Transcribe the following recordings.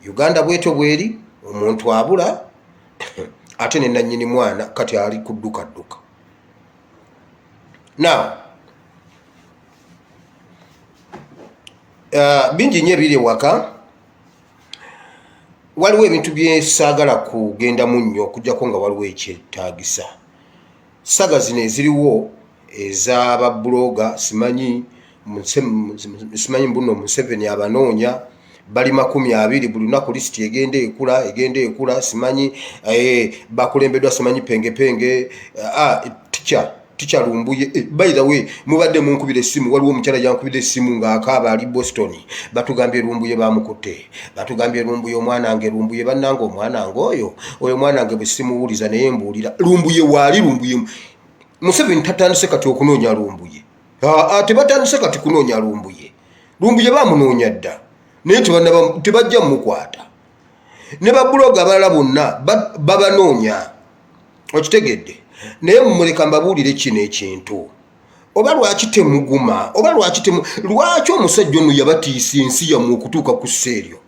Uganda bweto bweri omuntu abula ate ne nannyini mwana kati ali kudduka. Now bingi nnyo ebiri ewaka. Waliwo ebintu byesaagala kugendamu nnyo okujjako nga waliwo ekyetaagisa. Saga zino eziriwo ez'ababulooga simanyi mbuno Museveni abanoonya bali 20 buli lunaku lisiti egenda ekula simanyi bakulembeddwa simanyi pengepenge ticha Lumbuye. By the way, mubadde munkubira essimu, waliwo omukyala yankubira essimu ng'akaaba ali Boston. Batugambye Lumbuye bamukutte. Batugambye Lumbuye omwanange Lumbuye bannange omwanange oyo mwanange bwe simuwuliza naye mbuulira Lumbuye waali Lumbuye. Museveni tatandise kati okunoonya Lumbuye. Tebatandise kati kunoonya Lumbuye. Lumbuye bamunoonya dda naye tebajja mukwata. Ne babuloga abalala bonna babanoonya. Okitegedde? Naye mumuleka mbabuulire kino ekintu. Oba lwaki temuguma, oba lwaki omusajja ono yabatiisa ensi yammwe okutuuka ku sseeryo.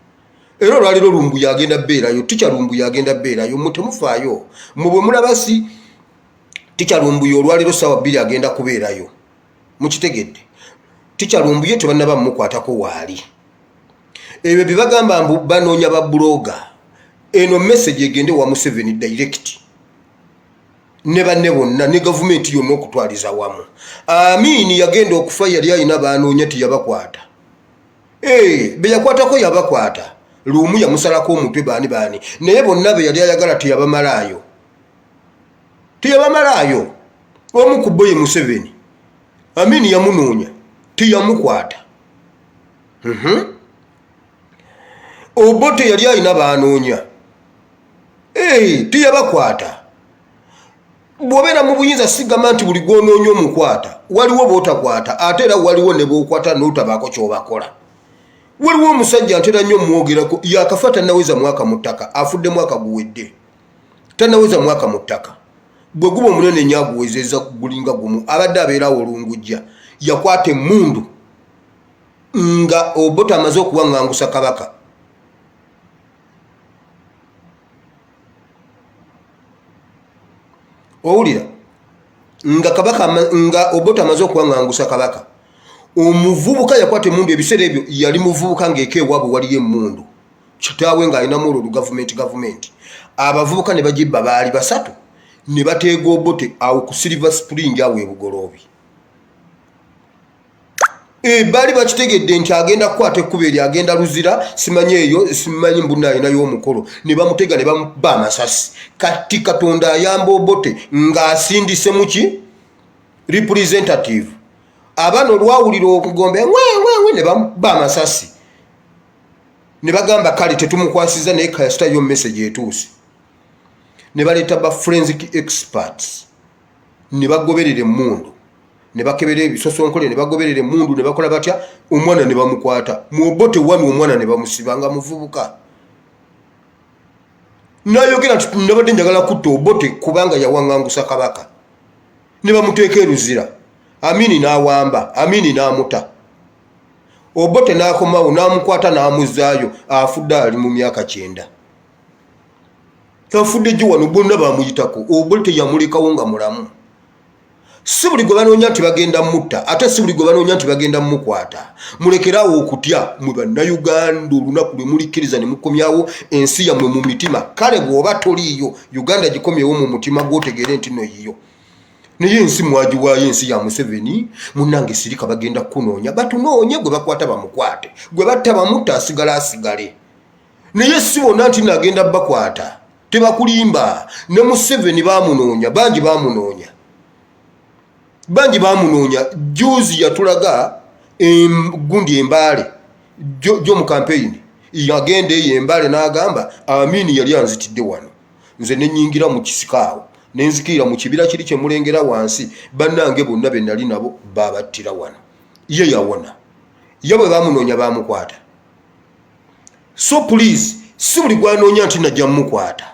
Era olwaliro Lumbuye agenda beerayo, ticha Lumbuye agenda beerayo, mutemufaayo. Mubwe mulabasi ticha Lumbuye olwaliro ssaawa 2 agenda kubeerayo. Mukitegedde? Ticha Lumbuye tebannaba mumukwatako waali. Ebyo bye bagamba mbu banoonya babuloga. Eno message egende wa Museveni direct. Ne banne bonna ne gavumenti yonna okutwaliza wamu. Amini yagenda okufa yali alina banoonya teyabakwata. Be yakwatako yabakwata. Lumu yamusalako omutwe baani. Naye bonna be yali ayagala teyabamalaayo. Omu ku bo ye Museveni. Amini yamunoonya teyamukwata. Obote yali alina banoonya. Teyabakwata. Bw'obeera mu buyinza sigamba nti buli gw'onoonya omukwata waliwo b'otakwata ate era waliwo ne b'okwata n'otabaako ky'obakola. Waliwo omusajja ntera nnyo mwogerako yakafa tannaweza mwaka mu ttaka, afudde mwaka guwedde, tannaweza mwaka mu ttaka. Bwe guba omunene nnyo aguwezezza gulinga gumu abadde abeerawo olungujja yakwata emmundu nga Obote amaze okuwaŋŋangusa Kabaka. Owulira nga Obote amaze okuwaŋŋangusa Kabaka, omuvubuka yakwata emmundu. Ebiseera ebyo yali muvubuka ng'eka ewaabwe waliyo emmundu, kitaawe ng'alinamu olwo gavumenti. Abavubuka ne bagibba baali 3 ne bateega Obote awo ku Silver Spring awo e Bugoloobi. Baali bakitegedde nti agenda kukwata ekkubo eryo agenda luzira simanyi mbuna alinayo omukolo. Ne bamutega ne bamuba amasasi. Kati Katonda ayamba Obote ng'asindise muki representative. Abano olwawulira okugomba ne bamuba amasasi. Ne bagamba kale tetumukwasiza naye kasitayo message etuuse. Ne baleeta ba forensic experts ne bagoberera emmundu. Ne bakebera ebisosonkole ne bagoberera emmundu ne bakola batya omwana ne bamukwata. Mu Obote wano omwana ne bamusiba nga muvubuka. N'ayogera nti nabadde njagala kutta Obote kubanga yawaŋŋangusa Kabaka. Ne bamuteeka eruzira. Amini n'awamba, Amini n'amuta. Obote n'akomawo n'amukwata n'amuzaayo, afudde ali mu myaka 9. Afudde gye wano bonna bamuyitako. Obote yamulekawo nga mulamu. Si buli gwe banoonya nti bagenda mutta, ate si buli gwe banoonya nti bagenda mukwata. Mulekerawo okutya mwe bannayuganda olunaku lwe mulikkiriza ne mukomyawo ensi yammwe mu mitima. Kale bw'oba toliiyo Uganda gikomyewo mu mutima gw'otegeere nti no yiyo. Naye ensi mwagiwaayo ensi ya Museveni, munnange sirika bagenda kunoonya. Batunoonye gwe bakwata bamukwate, gwe batta bamutta asigale. Naye si bonna nti nagenda bakwata. Tebakulimba. Ne Museveni bamunoonya, bangi bamunoonya. Juzi yatulaga gundi Embale jo mu campaign yagenda Embale n'agamba Amini yali anzitidde wano, nze ne nnyingira mu kisikaawo ne nzikira mu kibira kiri kye mulengera wansi, bannange bonna be nali nabo babattira wano. Ye yawona. Ye bwe bamunoonya bamukwata. So please, si buli gwanoonya nti najja mukwata.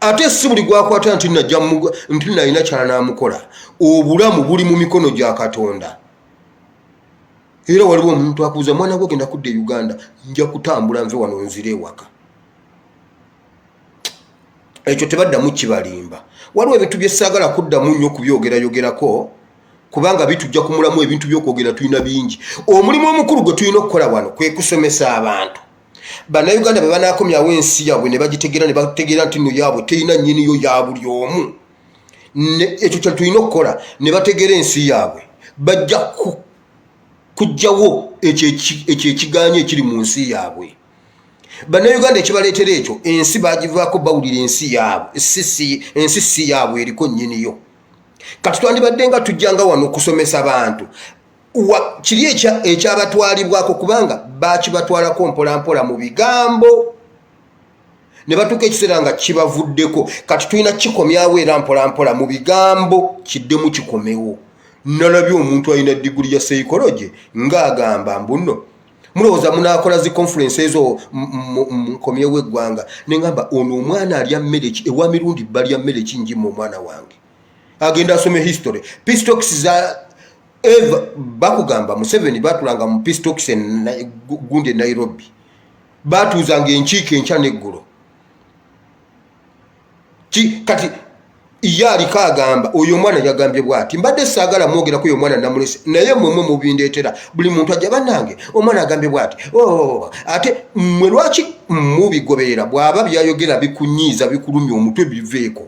Ate si buli gwakwata nti nalina kyala n'amukola. Obulamu buli mu mikono gya Katonda. era waliwo omuntu akuuza mwana gwe genda kudda Uganda nja kutambula nve wano nzire ewaka ekyo tebaddamu kibalimba waliwo ebintu byessaagala kuddamu nnyo kubyogerayogerako kubanga bitujja kumulamu ebintu by'okwogera tulina bingi omulimu omukulu gwe tulina okukola wano kwe kusomesa abantu bannayuganda bwe banaakomyawo ensi yaabwe ne bagitegeera ne bategeera nti nno yaabwe terina nnyiniyo ya buli omu ekyo kye tulina okukola ne bategeera ensi yaabwe bajja kujjawo ekyo ekigaanye ekiri mu nsi yaabwe bannayuganda ekibaleetera ekyo ensi bagivaako bawulira ensi yaabwe ensi si yaabwe eriko nnyiniyo kati twandibadde nga tujjanga wano okusomesa abantu kiri ekyabatwalibwako kubanga bakibatwalako mpolampola mu bigambo ne batuuka ekiseera nga kibavuddeko kati tulina kikomyawo era mpolampola mu bigambo kiddemu kikomewo nalabye omuntu alina diguli ya psychology ng'agamba mbuno mulowooza munaakola zi conference ezo mukomyewo eggwanga ne ngamba ono omwana alya mmere ewa mirundi balya mmere kingimu omwana wange agenda asome history pistox za eva bakugamba Museveni batulanga mu pistox gundi Nairobi batuuzanga enkiiko enkya n'eggulo kati yaali kaagamba oyo omwana yagambye bw'ati mbadde saagala mwogerako oyo omwana namulese naye mwemwe mubindeetera buli muntu ajja bannange omwana agambye bw'ati ate mmwe lwaki mubigoberera bw'aba byayogera bikunyiiza bikulumya omutwe biveeko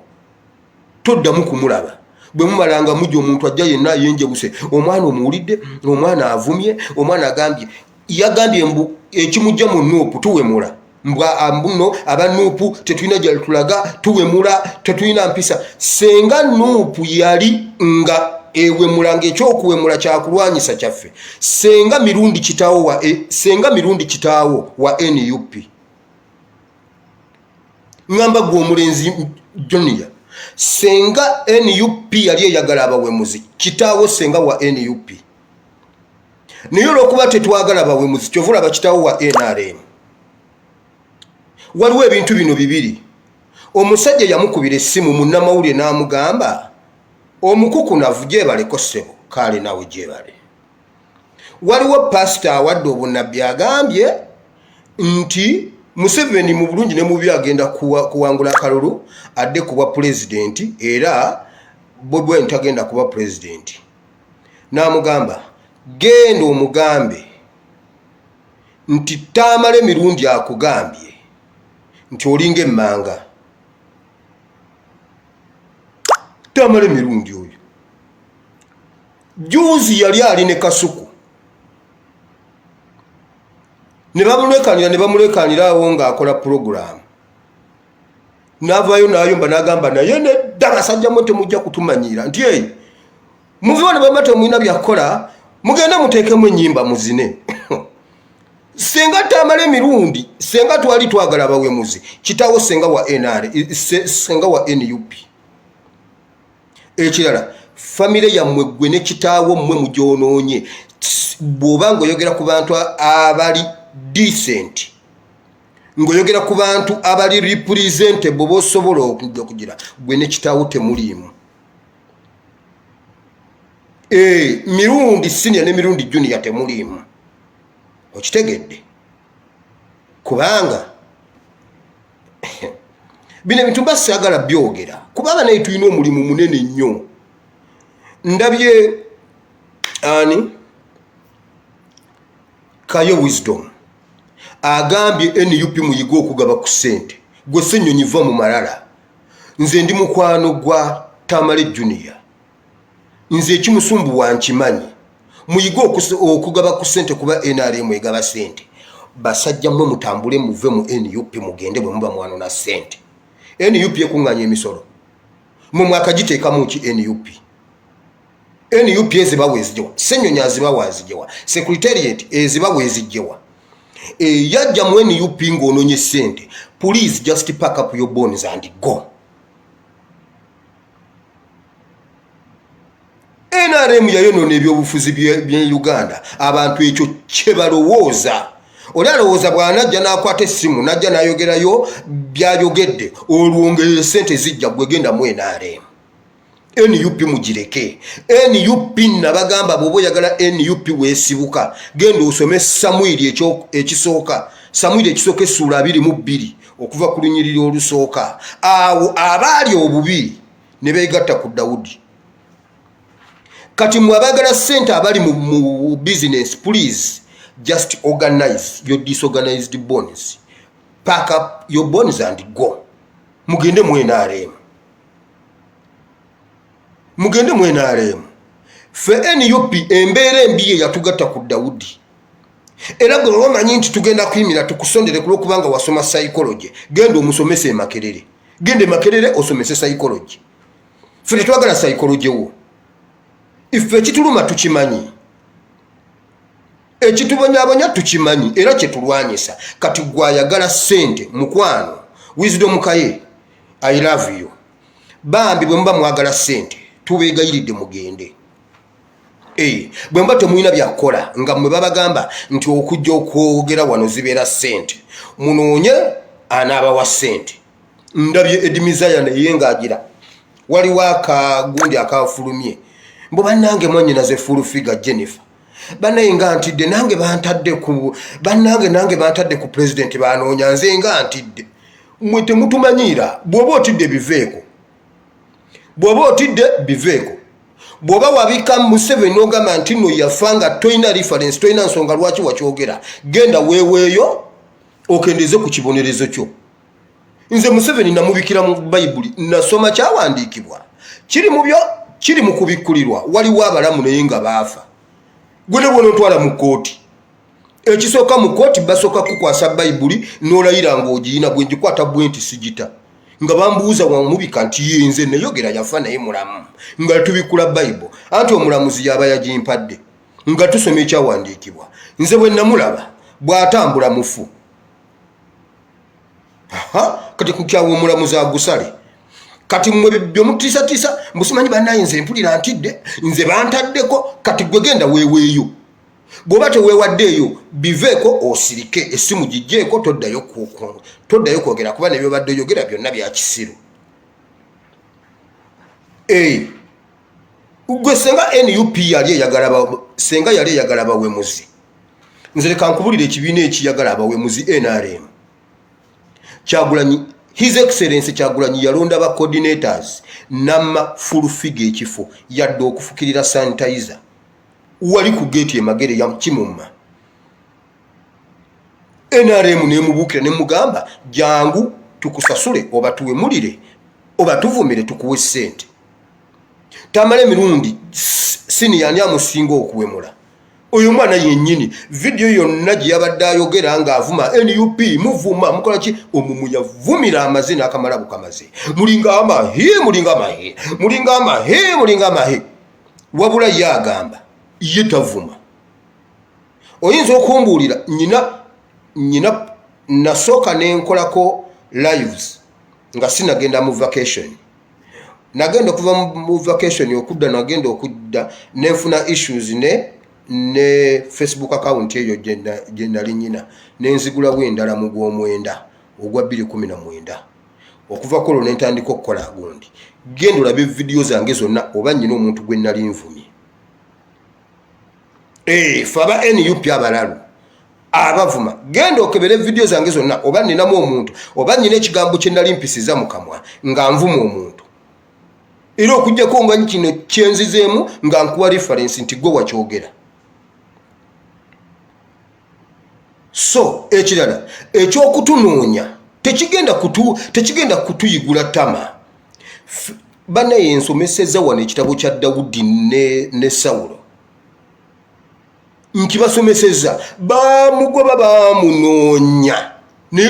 toddamu kumulaba bwe mumalanga mujja omuntu ajja yenna yenjebuse omwana omuwulidde omwana avumye omwana agambye yagambye mbu ekimujja mu nuupu tuwemula mbuno abanuupu tetulina gyalitulaga tuwemula tetulina mpisa senga nuupu yali nga ewemula ng'ekyokuwemula kyakulwanyisa kyaffe senga mirundi kitaawo wa NUP ngamba gwe omulenzi Junior senga NUP yali eyagala abawemuzi kitaawo senga wa NUP naye olw'okuba tetwagala abawemuzi kyovula bakitaawo wa NRM waliwo ebintu bino bibiri omusajja yamukubira essimu munnamawulire n'amugamba omukukunavu gyebaleko ssebo kale nawe gyebale waliwo pasita awadde obunnabbi agambye nti Museveni mu bulungi ne mubi agenda kuwangula akalulu adde kuba pulezidenti era Bobi Wine tagenda kuba pulezidenti n'amugamba genda omugambe nti taamala emirundi akugambye nti olinga emmanga taamala emirundi oyo juuzi yali ali ne Kasuku ne bamulekanira awo ng'akola puroguramu n'avaayo n'ayomba n'agamba naye nedda basajja mwe temujja kutumanyira nti eyi muviwa ne baba temulina byakukola mugende muteekemu ennyimba muzine senga taamala emirundi senga twali twagala abawemuzi kitaawo senga wa senga wa NUP ekirala famire yammwe gwe ne kitaawo mmwe mugyonoonye bw'oba ng'oyogera ku bantu abali decent ng'oyogera ku bantu abali representable b'osobola okugira gwe ne kitaawo temuliimu mirundi senior ne mirundi junior temuliimu okitegedde kubanga bino ebintu mba saagala byogera kubanga naye tulina omulimu munene nnyo ndabye ani Kayo Wisdom agambye NUP muyiga okugaba ku ssente gwe ssennyonyi va mu malala nze ndi mukwano gwa Tamale Junior nze ekimusumbu wankimanyi muyiga okugaba ku ssente kuba NRM egaba ssente basajja mmwe mutambule muve mu NUP mugende bwe muba mwanona ssente NUP ekuŋŋanya emisolo mu mwaka giteekamu ki NUP eziba weezijewa ssennyonyi aziba waazijewa secretariat eziba weezijjewa yajja mu NUP ng'ononye ssente please just pack up your bones and go NRM yayonona ebyobufuzi bye Uganda abantu ekyo kye balowooza oli alowooza bw'anajja n'akwata essimu najja n'ayogerayo byayogedde olwongerera ssente zijja gwe genda mu NRM NUP mugireke. NUP nabagamba bobo yagala NUP wesibuka gendo usome Samuel ekisooka. Samuel ekisooka essula 22 okuva ku lunyiriri olusooka. Awo abaali obubi ne beegatta ku Daudi. Kati mwabagala sente abali mu business, please just organize your disorganized bones. Pack up your bones and go. Mugende mwenaremu. Mugende mwenaremu. Fe NUP embeera embiye yatugatta ku Daudi. Era gwe wamanyi nti tugenda kuyimira tukusondere kulokubanga wasoma psychology. Genda omusomese Makerere. Gende Makerere osomese psychology. Fe twagala psychology wo. Ife kituluma tukimanyi. Ekitubonyabonya tukimanyi era kyetulwanyisa. Kati gwayagala sente mukwano. Wisdom kaye. I love you. Bambi bwe mba mwagala sente tubeegayiridde mugende. Bwe mba temuyina byakola nga mwe babagamba nti okujja okwogera wano zibeera sente. Munoonye anaabawa sente. Ndabye Edmizaya naye ng'agira. Waliwo akagundi akafulumye. Mbo bannange mwannyinaze full figure Jennifer. Bannaye nga ntidde nange bantadde ku bannange nange bantadde ku president banoonya nze nga ntidde. Mwe temutumanyiira bw'oba otidde biveeko. Bw'oba otidde biveeko. Bw'oba wabika Museveni n'ogamba nti nno yafanga toyina reference toyina nsonga lwaki wakyogera. Genda weeweeyo okendeze ku kibonerezo kyo. Nze Museveni namubikira mu Bayibuli nasoma kyawandiikibwa. Kiri mu kubikkulirwa waliwo abalamu naye nga baafa. Gwe ne bw'onootwala mu kkooti. Ekisooka mu kkooti basooka kukwasa Bayibuli n'olayira ng'ogiyina bwe ngikwata bwe nti sigita. Nga bambuuza wamubika nti yenze nayogera yafa naye mulamu. Nga tubikula Bayibuli. Anti omulamuzi yaba yagimpadde. Nga tusoma ekyawandiikibwa. Nze bwe namulaba bw'atambula mufu. Kati kukyawa omulamuzi agusale. Kati mwe byomutiisatiisa musimanyi bannaye nze mpulira ntidde nze bantaddeko kati gwe genda weeweeyo. Bw'oba teweewaddeeyo biveeko osirike essimu gijjeeko toddayo kwogera kuba ne byobadde oyogera byonna bya kisiru. Gwe senga NUP senga yali eyagala abawemuzi. Nze leka nkubulira ekibiina ekiyagala abawemuzi NRM. Kyagulanyi His Excellency Kyagulanyi yalonda ba coordinators nama full figure ekifo yadde okufukirira sanitizer. Wali ku gate emagere ya Kimumma. NRM nemubukira nemugamba jangu tukusasule oba tuwemulire oba tuvumire tukuwe sente. Tamale mirundi sini yani amusinga okuwemula. Oyo mwana yennyini video yonna gye yabadde ayogera nga avuma NUP muvuma mukola ki omumu yavumira amazina akamala bukamaze. Mulinga amahe wabula yagamba ye tavuma. Oyinza okumbuulira nyina nasooka nenkolako lives nga sinagenda mu vacation. Nagenda okuva mu vacation okudda nagenda okudda nenfuna issues ne Facebook account eyo gye nali nyina nenzigulawo endala mu gw'omwenda ogwa 2019 okuva kolo nentandika okukola gundi. Genda olabe video zange zonna oba nyina omuntu gwe nali nvumye. Faba NUP abalalu abavuma genda okebere video zange zonna oba ninamu omuntu oba nyina ekigambo kye nali mpisiza mu kamwa nga nvuma omuntu. Era okujjako nga kino kyenzizeemu nga nkuwa reference nti gwe wakyogera. So ekirala ekyokutunoonya tekigenda kutuyigula tama. Bannaye ensomeseza wano ekitabo kya Dawudi ne Sawulo. Nkibasomeseza bamugoba bamunoonya naye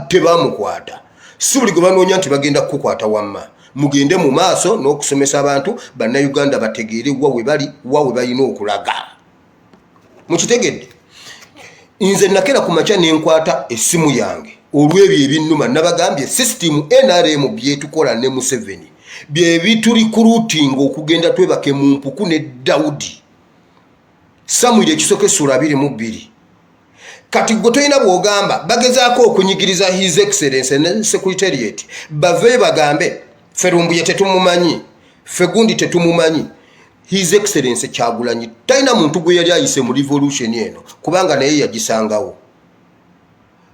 tebamukwata. Si buli gwe banoonya nti bagenda kukukwata wamma. Mugende mu maaso n'okusomesa abantu bannayuganda bategeere wa we balina okulaga. Mukitegedde? Nze nakera ku makya nenkwata essimu yange olw'ebyo ebinnuma nabagambye system NRM byetukola ne Museveni bye bituli recruiting okugenda twebake mu mpuku ne Daudi. Samuel ekisooka essula 22. Kati gwe toyina bw'ogamba bagezaako okunyigiriza His Excellency ne Secretariat bave bagambe Ferumbuye tetumumanyi fegundi tetumumanyi. His Excellency Kyagulanyi talina muntu gwe yali ayise mu revolution eno kubanga naye yagisangawo.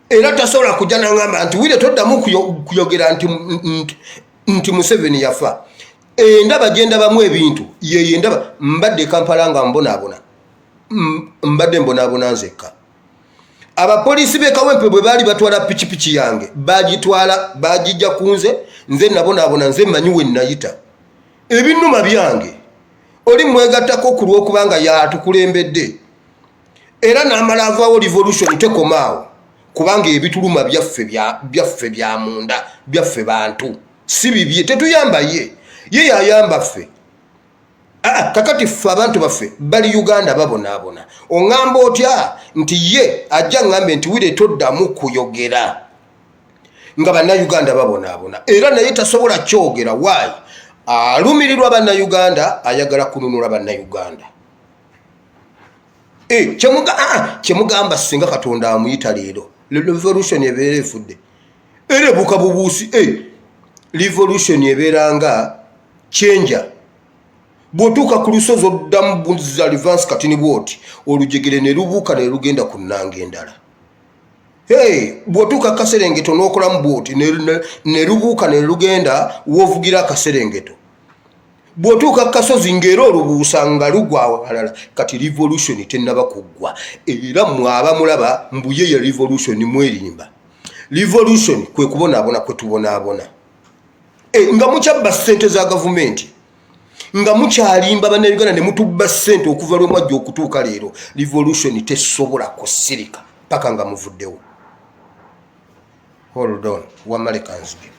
Era tasobola kujja n'angamba nti wire toddamu kuyogera nti Museveni yafa. Endaba genda bamu ebintu ye ndaba mbadde Kampala nga mbonaabona. Mbadde mbonaabona nzekka. Abapoliisi be Kawempe bwe baali batwala pikipiki yange bagitwala bagijja kunze nze nabonaabona nze mmanyi we nayita. Ebinnuma byange oli mwegattako ku lw'okubanga yatukulembedde. Era n'amala avaawo revolution tekomaawo kubanga ebituluma byaffe bya munda byaffe bantu si bibye tetuyamba ye yayamba ffe. Kakati ffe abantu baffe bali Uganda babonaabona. Oŋŋamba otya nti ye ajja ŋŋambe nti wire toddamu kuyogera nga bannayuganda babonaabona. Era naye tasobola kyogera waayi alumirirwa bannayuganda ayagala kununula bannayuganda. Kyemugamba singa Katonda amuyita leero revolution ebeera efudde erebuka bubuusi. Revolution ebeera nga chenja bw'otuuka ku lusozi oddamu buza Rivers kati ni bwoti olujegere ne lubuuka ne lugenda ku nnanga endala. Bw'otuuka Kaserengeto n'okolamu bwoti ne lubuuka ne lugenda w'ovugira Kaserengeto. Bw'otuuka Kasozi ng'era olubuusa nga lugwa awalala. Kati revolution tennaba kuggwa. Era mwaba mulaba mbuye ya revolution mwerimba. Revolution kwe kubonaabona kwe tubonaabona. Nga mukyabba ssente za gavumenti nga mukyalimba bannayuganda ne mutubba ssente okuva lwe mwajja okutuuka leero. Revolution tesobola kusirika paka nga muvuddewo. Hold on, wamale kanzige.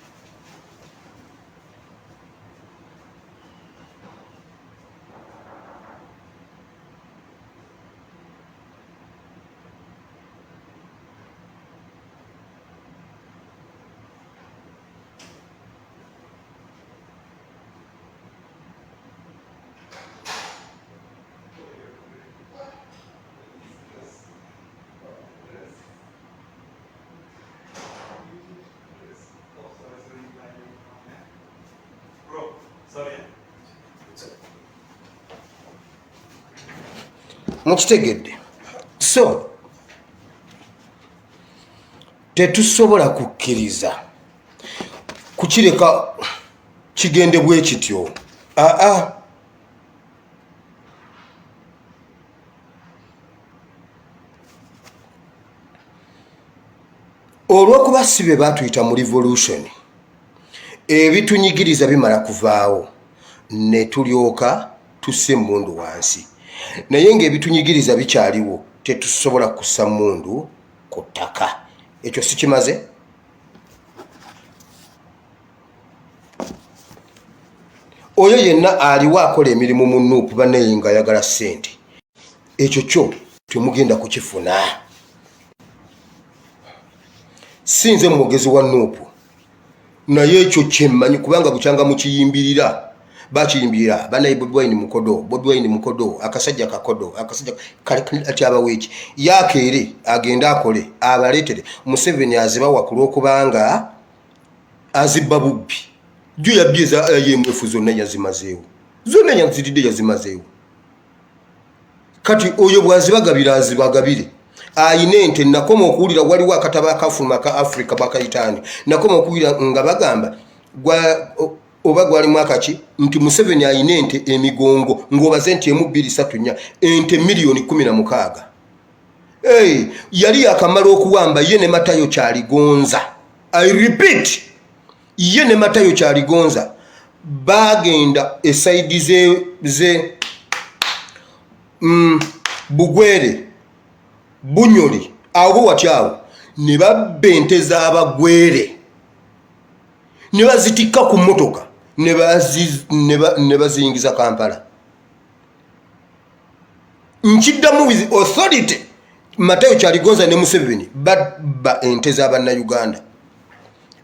Mukitegedde. So tetusobola kukkiriza kukireka kigende bwe kityo. Olw'okuba si be batuyita mu revolution ebitunyigiriza bimala kuvaawo ne tulyoka tusse mundu wansi. Naye ng'ebitunyigiriza bikyaliwo tetusobola kussa mundu ku ttaka. Ekyo si kimaze? Oyo yenna aliwo akola emirimu mu Nuupu bannaye nga ayagala ssente. Ekyo kyo temugenda kukifuna. Sinze mwogezi wa Nuupu naye ekyo kyemmanyi kubanga bukyanga mukiyimbirira. Bakiyimbira bannaye Bobi Wine mukodo akasajja kakodo akasajja kale ati abaweeki yakeere agenda akole abaleetere. Museveni aziba wakulu okubanga azibba bubbi. Jjo yabbiza yemwefu zonna yazimazeewo. Zonna yazidde yazimazeewo. Kati oyo bwazibagabira azibagabire. Ayina ente nakoma okuwulira waliwo akataba akafuluma ka Africa bakayitaani. Nakoma okuwulira nga bagamba oba gwali mwaka ki nti Museveni ayina ente emigongo ng'obaze nti emu 2 3 4 ente milioni 16. Yali akamala okuwamba ye ne Matayo Kyaligonza. I repeat, ye ne Matayo Kyaligonza bagenda esaidi ze Bugwere Bunyoli awo watyawo ne babba ente z'Abagwere ne bazitikka ku mmotoka ne baziyingiza Kampala. Nkiddamu with authority Matayo Kyaligonza ne Museveni babba ente z'Abannayuganda.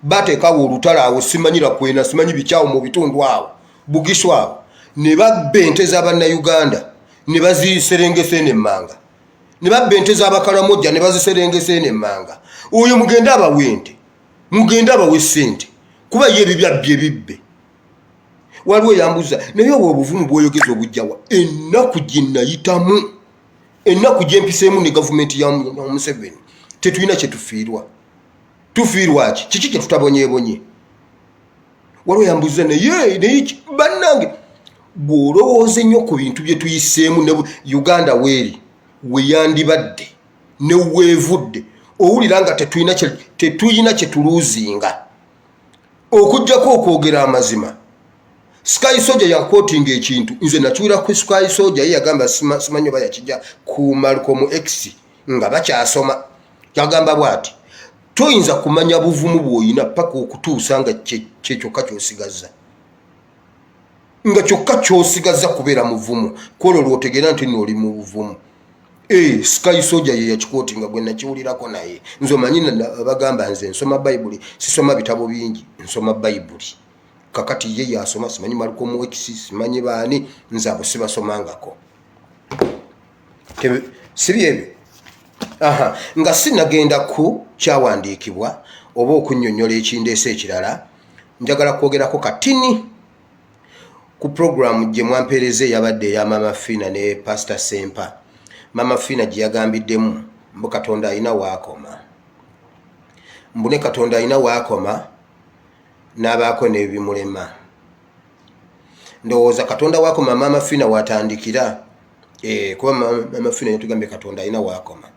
Bateekawo olutalo awo simanyira kwena simanyi bikyawo mu bitundu awo Bugiswa awo ne babba ente z'Abannayuganda ne baziserengesa n'emmanga. Ne babba ente z'Abakalamojja ne baziserengesa n'emmanga. Oyo mugenda abawe ente mugenda abawe ssente kuba ye ebibyabbye bibbe. waliwo yambuza naye obuvumu bwoyogeza obujjawa ennaku gye nayitamu ennaku gye mpiseemu ne gavumenti ya Museveni tetulina kye tufiirwa ki kiki kye tutabonyeebonye waliwo yambuza naye bannange bw'olowooza ennyo ku bintu bye tuyiseemu ne Uganda weeri weyandibadde ne weevudde owulira nga tetuyina kye tuluuzinga okujjako okwogera amazima. Sky Soldier yakootinga ekintu nze nakiwira ku Sky Soldier ye yagamba simanyi oba yakijja ku Malcolm X nga bakyasoma yagamba bw'ati toyinza kumanya buvumu bw'oyina paka okutuusa nga kyokka kyosigaza nga kyokka kyosigaza kubeera muvumu kwolwo lwotegeera nti nno oli mu buvumu. Sky Soldier ye yakikootinga gwe nakiwulirako naye nze omanyi bagamba nze nsoma Bayibuli sisoma bitabo bingi nsoma Bayibuli kakati ye yasoma simanyi Malcolm X simanyi baani nze abo sibasomangako sibyebyo nga sinagenda ku kyawandiikibwa oba okunnyonnyola ekindeese ekirala njagala kwogerako katini ku programu gye mwampeereza eyabadde eya Mama Fina ne Pastor Sempa. Mama Fina gye yagambiddemu mbu Katonda alina waakoma mbune Katonda alina waakoma n'abaako n'ebimulema. Ndowooza Katonda waakoma Mama Fina watandikira kuba Mama Fina yatugambye Katonda alina waakoma.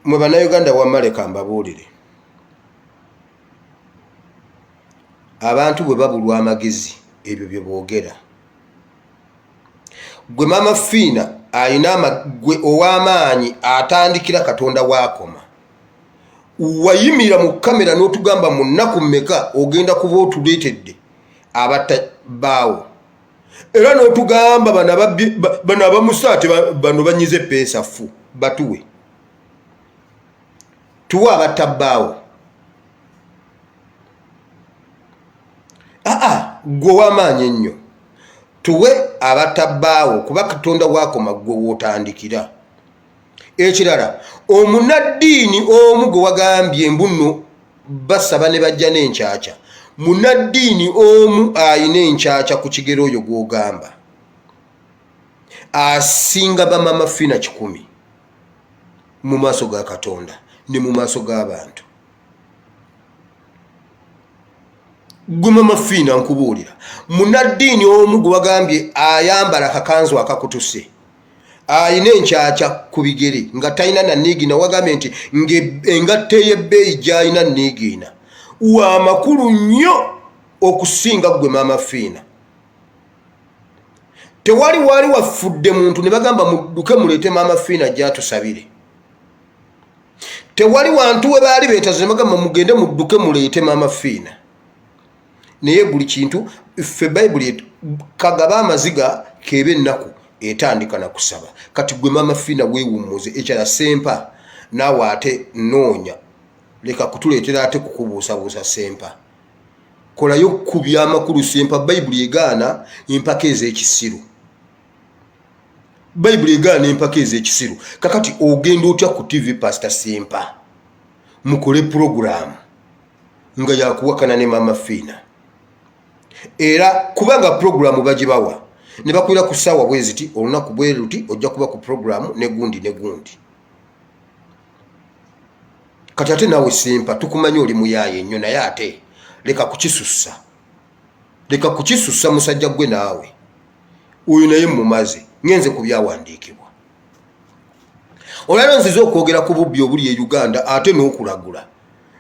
Mwe bannayuganda wammaleka mbabuulire abantu bwe babulwa amagezi ebyo bye boogera. Gwe Mama Fina alina gwe ow'amaanyi atandikira Katonda waakoma wayimira mu kamera n'otugamba mu nnaku mmeka ogenda kuba otuleetedde abatabaawo era n'otugamba bano abamusaate bano banyize peesa fu batuwe tuwe abatabaawo. Gwe ow'amaanyi ennyo tuwe abatabaawo kuba Katonda waakoma gwe wootandikira. Ekirala omunaddiini omu gwe wagambye mbuno basaba ne bajja n'enkyakya munaddiini omu ayina enkyakya ku kigero oyo gw'ogamba asinga ba Mama Fina 100 mu maaso ga Katonda ne mu maaso g'abantu. Gwe Mama Fina nkubuulira munaddiini omu gwe wagambye ayambala akakanzu akakutuse ayina enkyakya ku bigere nga talina na niigiina wagambye nti engatta ey'ebbeeyi gy'alina niigiina wa makulu nnyo okusinga gwe Mama Fina. Tewali wali wafudde muntu ne bagamba mudduke muleete Mama Fina gy'atusabire. Tewali wantu we baali beetaze ne bagamba mugende mudduke muleete Mama Fina. Naye buli kintu ffe Bayibuli kagaba amaziga keebe ennaku etandika na kusaba. Kati gwe Mama Fina weewummuze ekyala Sempa naawe ate noonya leka kutuleetera ate kukubuusabuusa Sempa. Kolayo ku by'amakulu Sempa. Bayibuli egaana empaka ez'ekisiru. Bayibuli egaana empaka ez'ekisiru. Kakati ogenda otya ku TV Pastor Sempa mukole programu nga yakuwakana ne Mama Fina. Era kubanga programu bagibawa ne bakwira ku ssaawa bwe ziti olunaku bwe luti ojja kuba ku programu ne gundi. Kati ate naawe Sempa tukumanyi oli muyaaye nnyo naye ate leka kukisussa musajja gwe naawe oyo naye mumaze ngenze ku byawandiikibwa. Olwaleero nzize okwogera ku bubbi obuli e Uganda ate n'okulagula.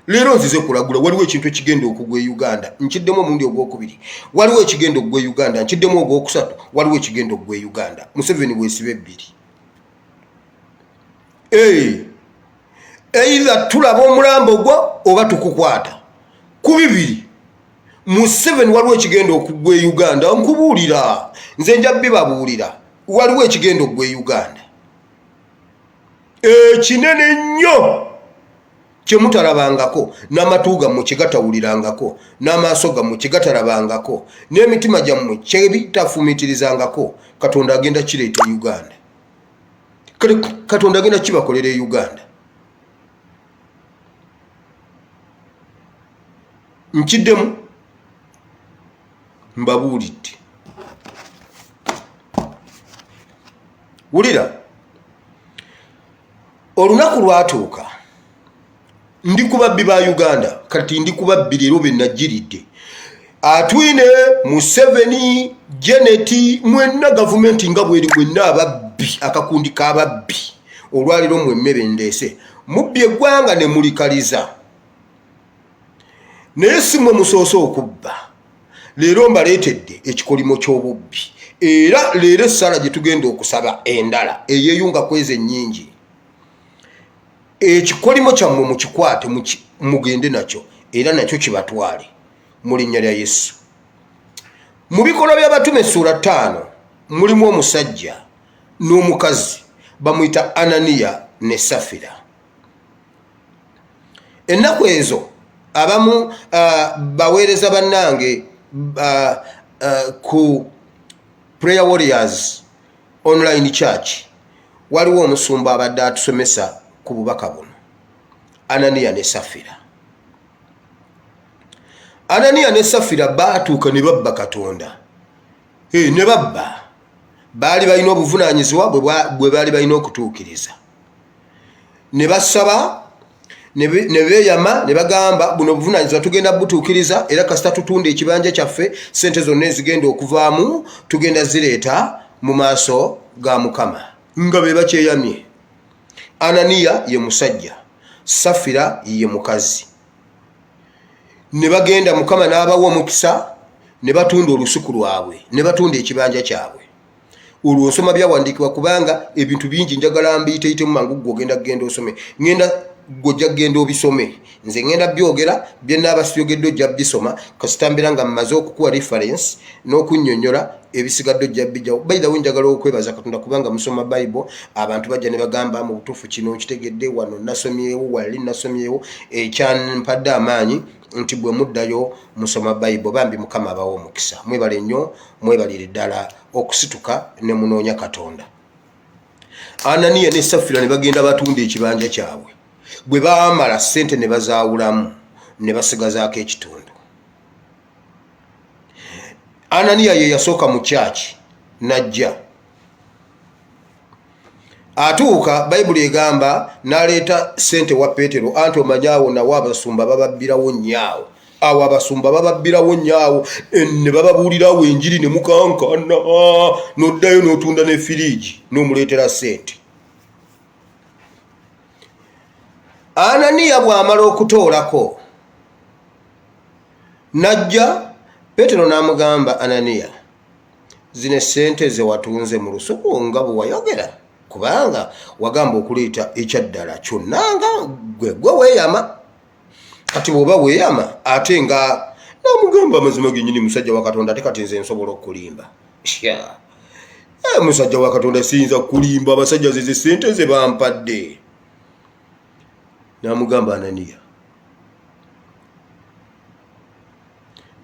Leero nzize kulagula waliwo ekintu ekigenda okugwa e Uganda nkiddemu omulundi ogwokubiri waliwo ekigenda okugwa e Uganda nkiddemu ogwokusatu waliwo ekigenda okugwa e Uganda. Museveni bwesiba ebbiri. Either tulaba omulambo gwo oba tukukwata ku bibiri. Museveni waliwo ekigenda okugwa e Uganda nkubuulira nze nja bibabuulira waliwo ekigenda okugwa e Uganda kinene nnyo kyemutalabangako n'amatu gammwe kyegatawulirangako n'amaaso gammwe kyegatalabangako n'emitima gyammwe kyebitafumiitirizangako. Katonda agenda kireeta e Uganda. Katonda agenda kibakolera e Uganda. nkiddemu mbabuulidde. Wulira, olunaku lwatuuka ndi ku babbi ba Uganda, kati ndi ku babbi leero be najjiridde. Atwine Museveni, Janet, mwenna gavumenti nga bweri mwenna ababbi, akakundi k'ababbi. Olwaliro mwemmere ndeese mubbi eggwanga ne mulikaliza. Naye si mmwe musoose okubba. Leero mbaleetedde ekikolimo ky'obubbi. Era leero essala gye tugenda okusaba endala eyeeyunga kwezi ennyingi. Ekikolimo kyammwe mukikwate mugende nakyo era nakyo kibatwale mu linnya lya Yesu. Mu bikolwa by'Abatume ssuula 5 mulimu omusajja n'omukazi bamuyita Ananiya ne Safira. Ennaku ezo abamu baweereza bannange ku Prayer Warriors Online Church waliwo omusumba abadde atusomesa ku bubaka buno, Ananiya ne Safira. Ananiya ne Safira baatuuka ne babba Katonda. Ne babba baali balina obuvunaanyizibwa bwe baali balina okutuukiriza. Ne basaba ne beeyama ne bagamba buno obuvunaanyizibwa tugenda butuukiriza, era kasita tutunda ekibanja kyaffe ssente zonna ezigenda okuvaamu tugenda zireeta mu maaso ga Mukama. Nga be bakyeyamye. Ananiya ye musajja, Safira ye mukazi. Ne bagenda Mukama n'abawa omukisa, ne batunda olusuku lwabwe, ne batunda ekibanja kyabwe. Olwo nsoma byawandiikibwa kubanga ebintu bingi njagala mbiyiteeyitemu mangu genda osome. Ngenda gojja genda obisome. Nze ngenda byogera bye naaba siyogedde ojja bisoma kasita mbeera nga mmaze okukuwa reference n'okunnyonnyola ebisigadde ojja bijjawo. By the way, njagala okwebaza Katonda kubanga musoma Bible abantu bajja ne bagamba mu butuufu kino nkitegedde, wano nasomyewo, wali nasomyewo, ekyanmpadde amaanyi nti bwe muddayo musoma Bible bambi Mukama abawo omukisa. Mwebale nnyo, mwebalire ddala okusituka ne munoonya Katonda. Ananiya ne Safira ne bagenda batunda ekibanja kyabwe. Bwe baamala ssente ne bazaawulamu ne basigazaako ekitundu. Ananiya ye yasooka mu kyaki najja. Atuuka Bayibuli egamba n'aleeta ssente wa Peetero, anti omanyaawo nawo abasumba bababbirawo nnyaawo. Awo abasumba bababbirawo nnyaawo ne bababuulirawo enjiri ne mukankana, n'oddayo n'otunda ne firiigi n'omuleetera ssente. Ananiya bw'amala okutoolako najja, Peetero n'amugamba, Ananiya, zino ssente ze watunze mu lusuku nga bwe wayogera, kubanga wagamba okuleeta ekyaddala kyonna nga gwe weeyama. Kati bw'oba weeyama ate nga n'amugamba amazima gennyini musajja wa Katonda, ate kati nze nsobola okulimba. Musajja wa Katonda siyinza kulimba abasajja ze ssente ze bampadde. N'amugamba Ananiya,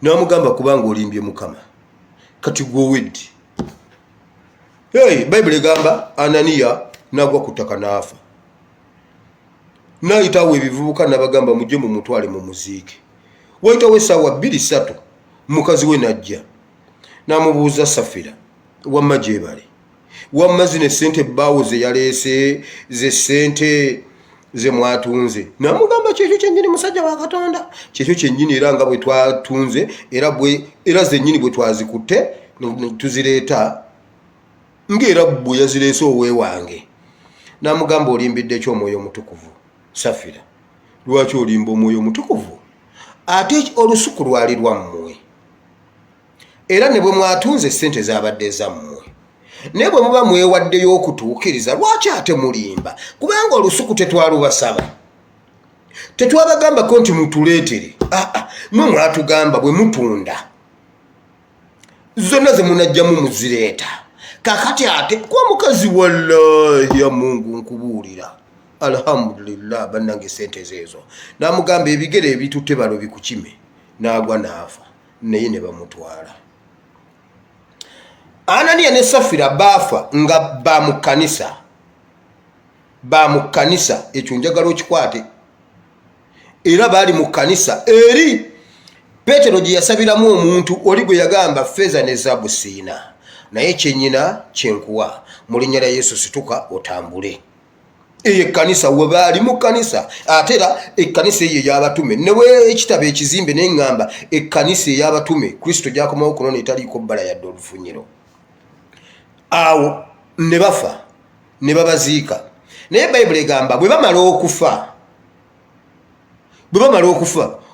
n'amugamba kubanga olimbye Mukama kati gwe owedde. Bayibuli egamba Ananiya n'agwa ku ttaka n'afa. N'ayitawo ebivubuka n'abagamba mujje mumutwale mu muziike. Wayitawo essaawa 2-3 mukazi we n'ajja n'amubuuza Safira, wamma gye bali, wamma zino essente bbaawo ze yaleese ze ssente ze mwatunze. N'amugamba kyekyo kyennyini musajja wa Katonda, kyekyo kyennyini era nga bwe twatunze era zennyini bwe twazikutte tuzireeta ng'era bwe yazireese oweewange. N'amugamba olimbidde ki Omwoyo Omutukuvu? Safira, lwaki olimba Omwoyo Omutukuvu? Ate olusuku lwali lwammwe era ne bwe mwatunze ssente zaabadde ezammwe. Naye bwe muba mwewaddeyo okutuukiriza lwaki ate mulimba? Kubanga olusuku tetwalubasaba, tetwabagambako nti mutuleetere. Mwe mwatugamba bwe mutunda zonna ze munajjamu muzireeta. Kakati ate kwa mukazi, wallahi ya Mungu nkubuulira, alhamdulillah bannange ssente zeezo. N'amugamba ebigere ebitutte balo bikukime, n'agwa n'afa, naye ne bamutwala. Ananiya ne Safira baafa nga ba mu kkanisa, ekyo njagala okikwate. Era baali mu kkanisa eri Petero gye yasabiramu omuntu oli gwe yagamba ffeeza ne zaabu siina naye kyennyina kyenkuwa mu linnya lya Yesu situka otambule. Eyo ekkanisa we baali mu kkanisa ate era ekkanisa eyo ey'abatume newe ekitabo ekizimbe neŋŋamba ekkanisa ey'abatume Kristo gy'akomawo kuno etaliiko bbala yadde olufunyiro. Awo ne bafa ne babaziika naye Bayibuli egamba bwe bamala okufa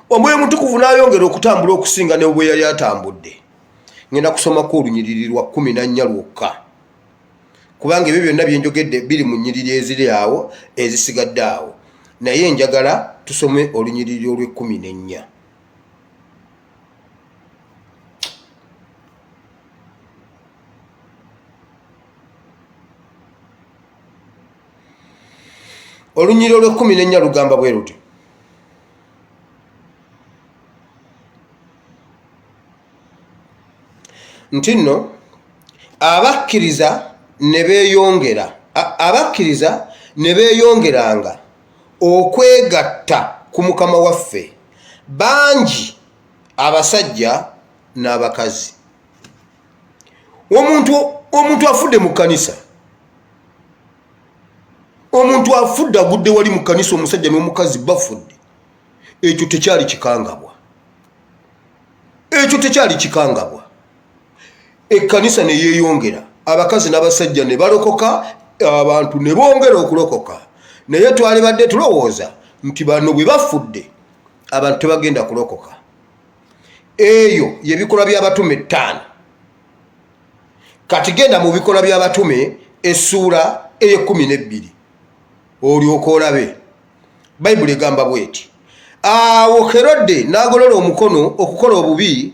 Omwoyo Mutukuvu n'ayongera okutambula okusinga ne bwe yali atambudde. Ngenda kusomako olunyiriri lwa 14 lwokka kubanga ebyo byonna bye njogedde biri mu nnyiriri eziri awo ezisigadde awo naye njagala tusome olunyiriri olw'14. Olunyiriri olw'14 lugamba bwe luti nti nno abakkiriza ne beeyongeranga okwegatta ku Mukama waffe bangi abasajja n'abakazi. Omuntu afudde mu kkanisa, omuntu afudde agudde wali mu kkanisa, omusajja n'omukazi bafudde, ekyo tekyali kikangabwa. Ekkanisa ne yeeyongera, abakazi n'abasajja ne balokoka, abantu ne bongera okulokoka. Naye twali badde tulowooza nti bano bwe bafudde abantu tebagenda kulokoka. Eyo y'ebikolwa by'abatume 5. Kati genda mu bikolwa by'abatume essuula ey'12 olyoka olabe. Bayibuli egamba bw'eti: awo Herode n'agolola omukono okukola obubi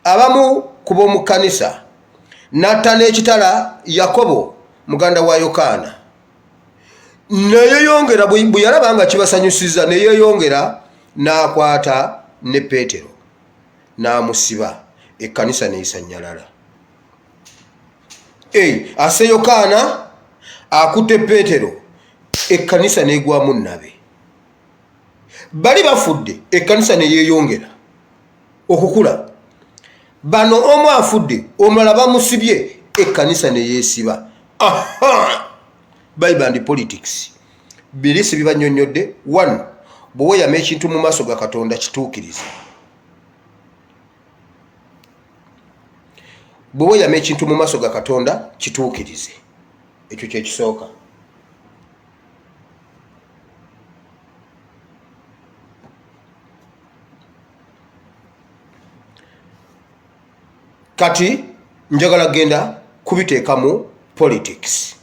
abamu ku b'omu kkanisa, n'atta n'ekitala Yakobo muganda wa Yokaana. Neyeeyongera bwe yalaba nga kibasanyusiza neyeeyongera n'akwata ne Peetero n'amusiba, ekkanisa n'esannyalala. Asse Yokaana akutte Peetero, ekkanisa n'egwamu nnabe. Bali bafudde, ekkanisa ne yeeyongera okukula. Bano omu afudde, omulala bamusibye, ekkanisa ne yeesiba. Bible and politics. Birisi bibannyonnyodde. 1. Bwe weeyama ekintu mu maaso ga Katonda kituukirize. Bwe weeyama ekintu mu maaso ga Katonda kituukirize. Ekyo kye kisooka. Kati njagala genda kubiteeka mu politics.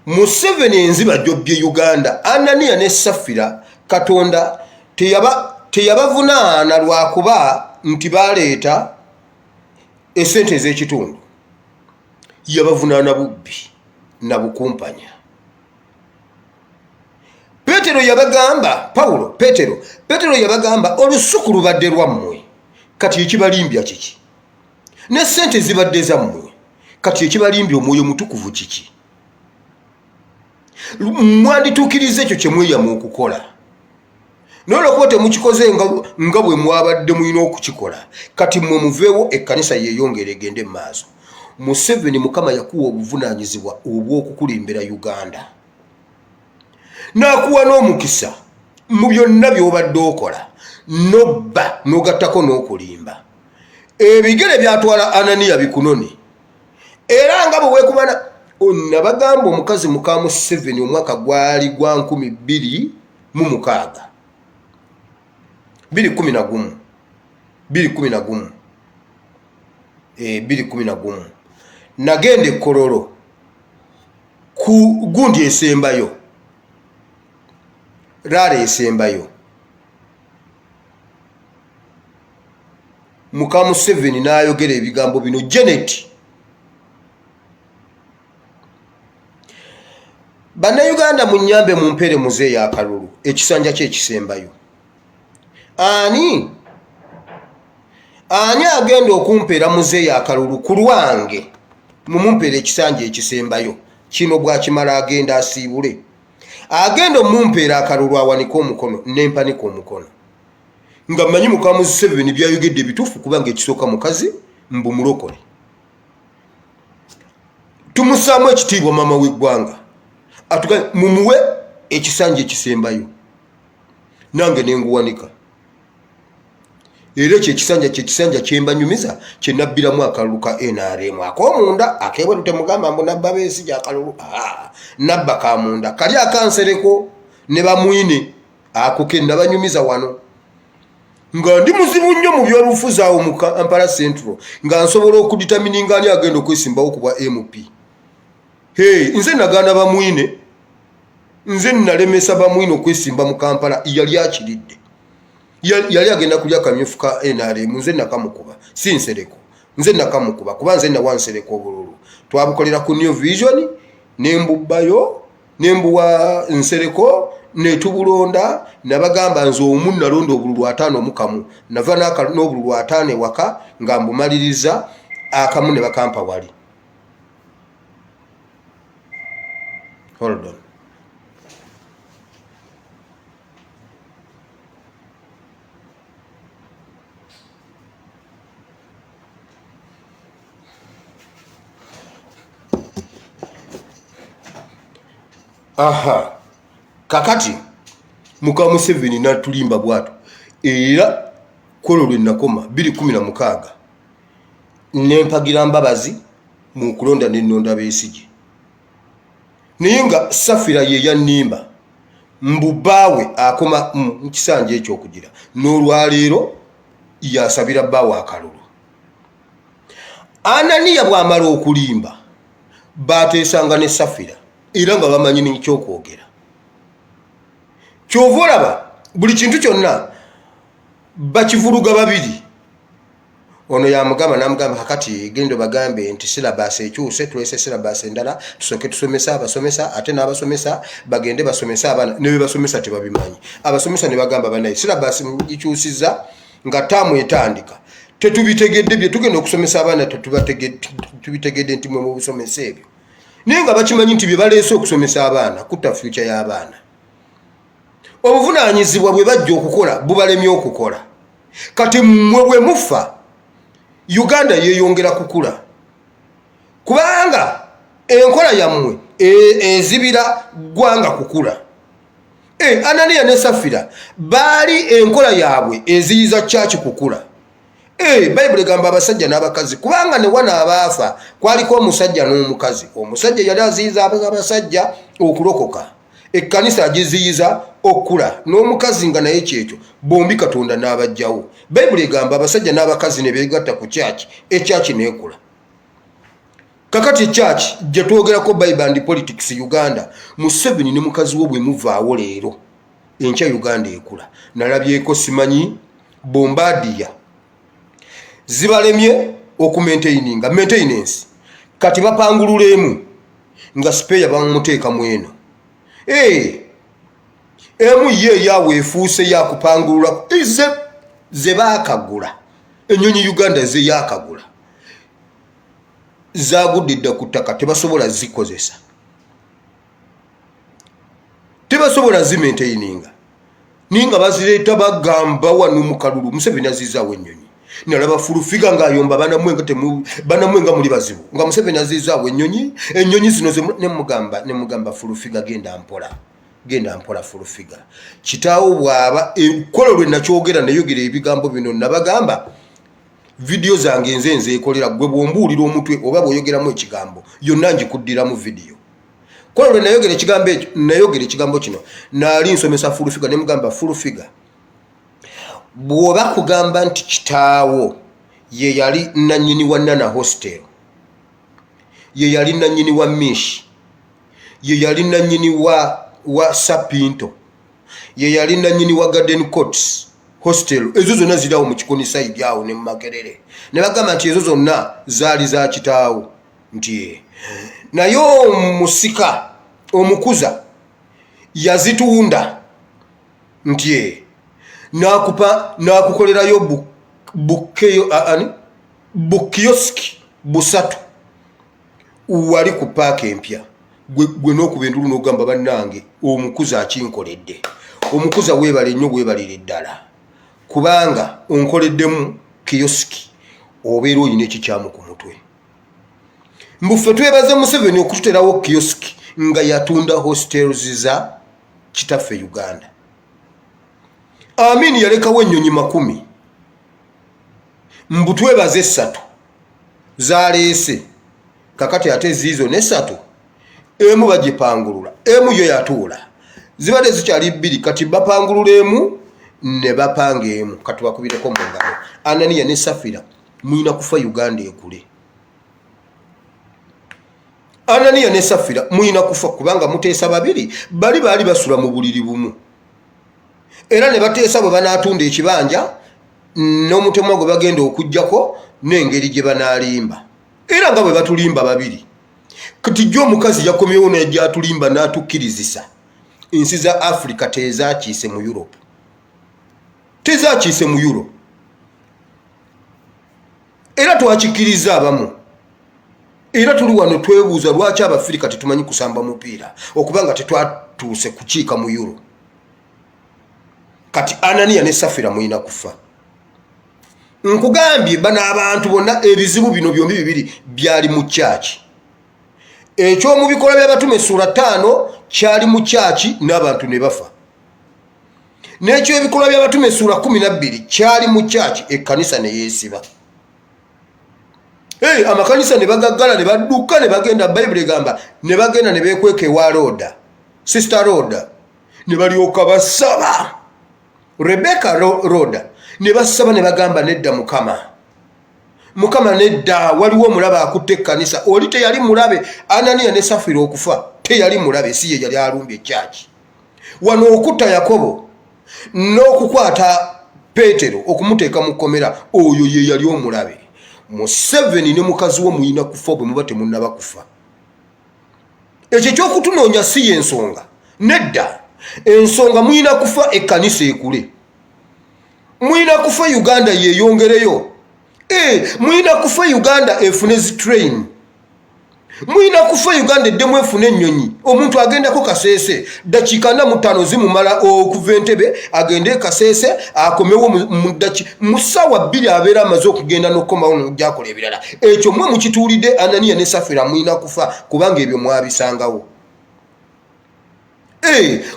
Museveni enziba gy'obbye Uganda, Anania ne Safira, Katonda teyabavunaana lwakuba nti baleeta esente ez'ekitundu. Yabavunaana bubbi na bukumpanya. Petero yabagamba olusuku lubadde lwammwe, kati ekibalimbya kiki? Ne sente zibadde zammwe, kati ekibalimbya Omwoyo Mutukuvu kiki? Mwandituukiriza ekyo kye mweyama okukola. N'olwokuba temukikoze nga bwe mwabadde mulina okukikola, kati mmwe muveewo, ekkanisa yeeyongera egende mu maaso. Museveni Mukama yakuwa obuvunaanyizibwa obw'okukulimbira Uganda. N'akuwa n'omukisa mu byonna by'obadde okola, n'obba n'ogattako n'okulimba. Ebigere byatwala Anania bikunone. Era nga bwe weekubana nabagamba omukazi muka Museveni omwaka gwali gwa 2016. 2011 nagenda e Kololo ku gundi esembayo, Rale esembayo. Muka Museveni n'ayogera ebigambo bino. Janet, Bannayuganda munnyambe mumpeere muzeeyi akalulu ekisanja kye ekisembayo. Ani agenda okumpeera muzeeyi akalulu ku lwange mumumpeere ekisanja ekisembayo kino bwakimala agenda asiibule. Agenda omumpeera akalulu awanika omukono nempanika omukono. nga manyi mukamu Museveni byayogedde bituufu kubanga ekisooka mukazi mbu mulokole. Tumusaamu ekitiibwa mama w'eggwanga atuga mumuwe ekisanja ekisembayo nange nenguwanika era ekisanja kyembanyumiza kye nabbiramu akalulu ka NRM ak'omunda akebwe temugamba mbu nabba Besigye akalulu nabba kamunda kali akansereko ne bamwine ako ke nabanyumiza wano nga ndi muzibu nnyo mu by'obufuzi awo mu Kampala Central nga nsobola okuditamininga ani agenda okwesimbawo ku bwa MP. Nze nagaana bamwine, nze nalemesa bamwine okwesimba mu Kampala yali akiridde. Yali agenda kulya kamyufu ka NRM nze nakamukuba si nsereko. Nze nakamukuba kuba nze nawa nsereko obululu. Twabukolera ku New Vision nembubbayo nembuwa nsereko netubulonda nabagamba nze omu nalonda obululu 5 mukamu nava n'obululu 5 waka nga mbumaliriza akamu ne bakampa wali. Hold on. Aha. Kakati muka Museveni natulimba bwatu era kolo lwe nakoma 2016 nempagira mbabazi mu kulonda n'ennonda Besigye. Ninga Safira ye yanimba mbubawe akoma nkisanje ekyokugira n'olwaleero yasabira bawe akalulu. Ananiya bwamala okulimba bateesanga ne Safira era nga bamanyi n'ekyokwogera. Kyova olaba buli kintu kyonna bakivuruga babiri. Ono yamugamba namugamba kakati gendo bagambe nti syllabus ekyuse tulese syllabus endala tusoke tusomesa abasomesa ate n'abasomesa bagende basomesa abana ne basomesa tebabimanyi. Abasomesa ne bagamba banaye syllabus ikyusiza nga tamu etandika tetubitegedde bye tugenda okusomesa abana tubitegedde nti mwe mu busomesa ebyo. Naye nga bakimanyi nti bye baleese okusomesa abaana kutta future y'abaana. Obuvunaanyizibwa bwe bajja okukola bubalemye okukola. Kati mmwe bwe mufa Uganda yeyongera kukula. Kubanga enkola yammwe ezibira gwanga kukula. Ananiya ne Safira bali enkola yaabwe eziyiza church kukula. Bible gamba abasajja n'abakazi kubanga ne wana abaafa kwaliko omusajja n'omukazi. Omusajja yali aziyiza abasajja okulokoka. Ekkanisa agiziyiza okula n'omukazi nga naye kyekyo bombi Katonda n'abajjawo. Bible egamba abasajja n'abakazi ne beegatta ku church church neekula. Kakati church gye twogerako Bible and politics Uganda Museveni ne mukazi wo bwe muvaawo leero enkya Uganda ekula. Nalabyeko simanyi Bombardier zibalemye okumaintaininga maintenance kati bapangululemu nga spare bamuteeka mweno. Emu ye yawe efuuse yakupangulula ze baakagula ennyonyi Uganda ze yakagula zagudde ku ttaka tebasobola zikozesa tebasobola zimaintaininga ninga bazireeta bagamba wano mu kalulu Museveni azizaawo ennyonyi. Nalaba Fulufiga ng'ayomba banamwenga muli bazibu nga Museveni azizaawo ennyonyi zino nemugamba Fulufiga genda mpola Fulufiga. Kitaawo bw'aba ekkolo lwe nakyogera nayogera ebigambo bino nabagamba video zange nze ekolera gwe bw'ombuulira omutwe oba bw'oyogeramu ekigambo yonna ngikuddiramu video. Kolo lwe nayogera ekigambo kino naali nsomesa Fulufiga nemugamba Fulufiga bw'oba kugamba nti kitaawo ye yali nannyini wa Nana Hostel, ye yali nannyini wa Mish, ye yali nannyini wa Sapinto, ye yali nannyini wa Garden Courts Hostel, ezo zonna zirawo mu Kikoni side awo ne mu Makerere. Ne bagamba nti ezo zonna zaali za kitaawo nti naye omusika omukuza yazitunda nti nakukolerayo bukioski busatu wali ku paaka empya gwe n'okuba endulu n'ogamba bannange omukuza akinkoledde. Omukuza weebale nnyo weebalire ddala kubanga onkoleddemu kioski obeera oyina ekikyamu ku mutwe. Mbufe twebaza Museveni okututerawo kioski nga yatunda hostels za kitaffe Uganda. Amin yalekawo ennyonyi 10. Mbu twebaze 3 zaleese kakati ate ziizo ne 3 emu bagipangulula emu yo yatuula zibadde zikyali 2 kati bapangulula emu ne bapanga emu kati bakubireko mu ngalo. Anania ne Safira muyina kufa Uganda ekule. Anania ne Safira muyina kufa kubanga muteesa 2 bali baali basula mu buliri bumu era ne bateesa bwe banaatunda ekibanja n'omutemwa gwe bagenda okujjako n'engeri gye banaalimba era nga bwe batulimba 2 kati jjo omukazi yakomyewo n'ejja atulimba n'atukkirizisa. Ensi za Africa tezaakiise mu Europe, tezaakiise mu Euro era twakikiriza abamu. Era tuli wano twebuuza lwaki Abafirika tetumanyi kusamba mupiira okubanga tetwatuuse kukiika mu Euro. Kati Anania ne Safira muyina kufa. Nkugambye bano abantu bonna ebizibu bino byombi bibiri byali mu kyaki. Ekyomu bikola by'abatume sura 5 kyali mu kyaki n'abantu ne bafa. N'ekyo ebikola by'abatume sura 12 kyali mu kyaki ekkanisa ne yeesiba. Amakanisa ne bagaggala ne badduka ne bagenda Bible egamba ne bagenda ne beekweka ewa Roda, Sister Roda, ne balyoka basaba Rebecca Roda ne basaba ne bagamba nedda Mukama nedda waliwo omulabe akutte ekkanisa. Oli teyali mulabe. Anania ne Safira okufa teyali mulabe, si ye yali alumbye ekyaki. Wano okutta Yakobo n'okukwata Peetero okumuteeka mu kkomera oyo ye yali omulabe. Museveni ne mukazi wo muyina kufa bwe muba temunnaba kufa. Ekyo ky'okutunoonya si y'ensonga. Nedda. Ensonga muyina kufa ekkanisa ekule. Muyina kufa Uganda yeeyongereyo. Muyina kufa Uganda efune train. Muyina kufa Uganda eddemu efune ennyonyi. Omuntu agendako Kaseese dakiika 45 zimumala okuva Entebbe agende Kaseese akomewo mu ssaawa 2 abeera amaze okugenda n'okkomawo n'okyakola ebirala. Ekyo mmwe mukituulidde Anania ne Safira muyina kufa kubanga ebyo mwabisangawo.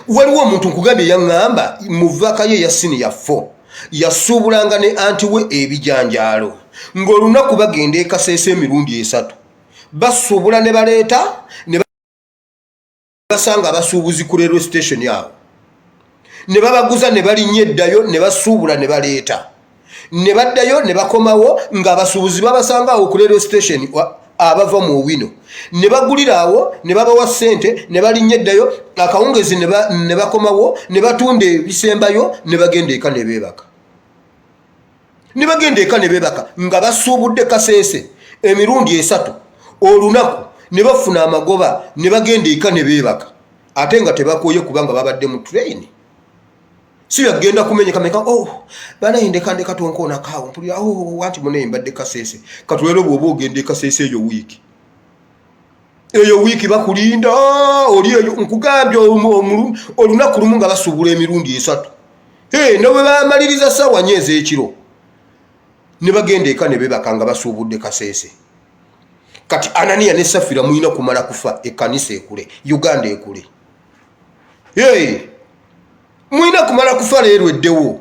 Waliwo omuntu nkugambye yaŋŋamba mu vaka ye ya siniya 4 yasuubulanga ne anti we ebijanjaalo ng'olunaku bagenda Kaseese emirundi 3 basuubula ne baleeta ne basanga abasuubuzi ku railway station yaabwe ne babaguza ne balinnya eddayo ne basuubula ne baleeta ne baddayo ne bakomawo ng'abasuubuzi babasanga awo ku railway station abava mu Owino ne bagulira awo ne babawa ssente ne balinnya eddayo akawungezi ne bakomawo ne batunda ebisembayo ne bagenda eka ne beebaka. Ne bagenda eka ne beebaka nga basuubudde Kaseese emirundi 3 olunaku ne bafuna amagoba ne bagenda eka ne beebaka ate nga tebakooye kubanga babadde mu train. Si yagenda kumenyeka banainde kande katonkoona kaawo mpulira wanti munaye mbadde Kaseese katulero bw'oba ogenda Kaseese eyo wiiki bakulinda oli eyo nkugambye olunaku lumu nga basuubula emirundi 3 ne bwe bamaliriza ssaawa 4 ez'ekiro ne bagenda eka ne beebaka nga basuubudde Kaseese. Kati Anania ne Safira muyina kumala kufa ekkanisa ekule Uganda ekule. Muyina kumala kufa leero eddewo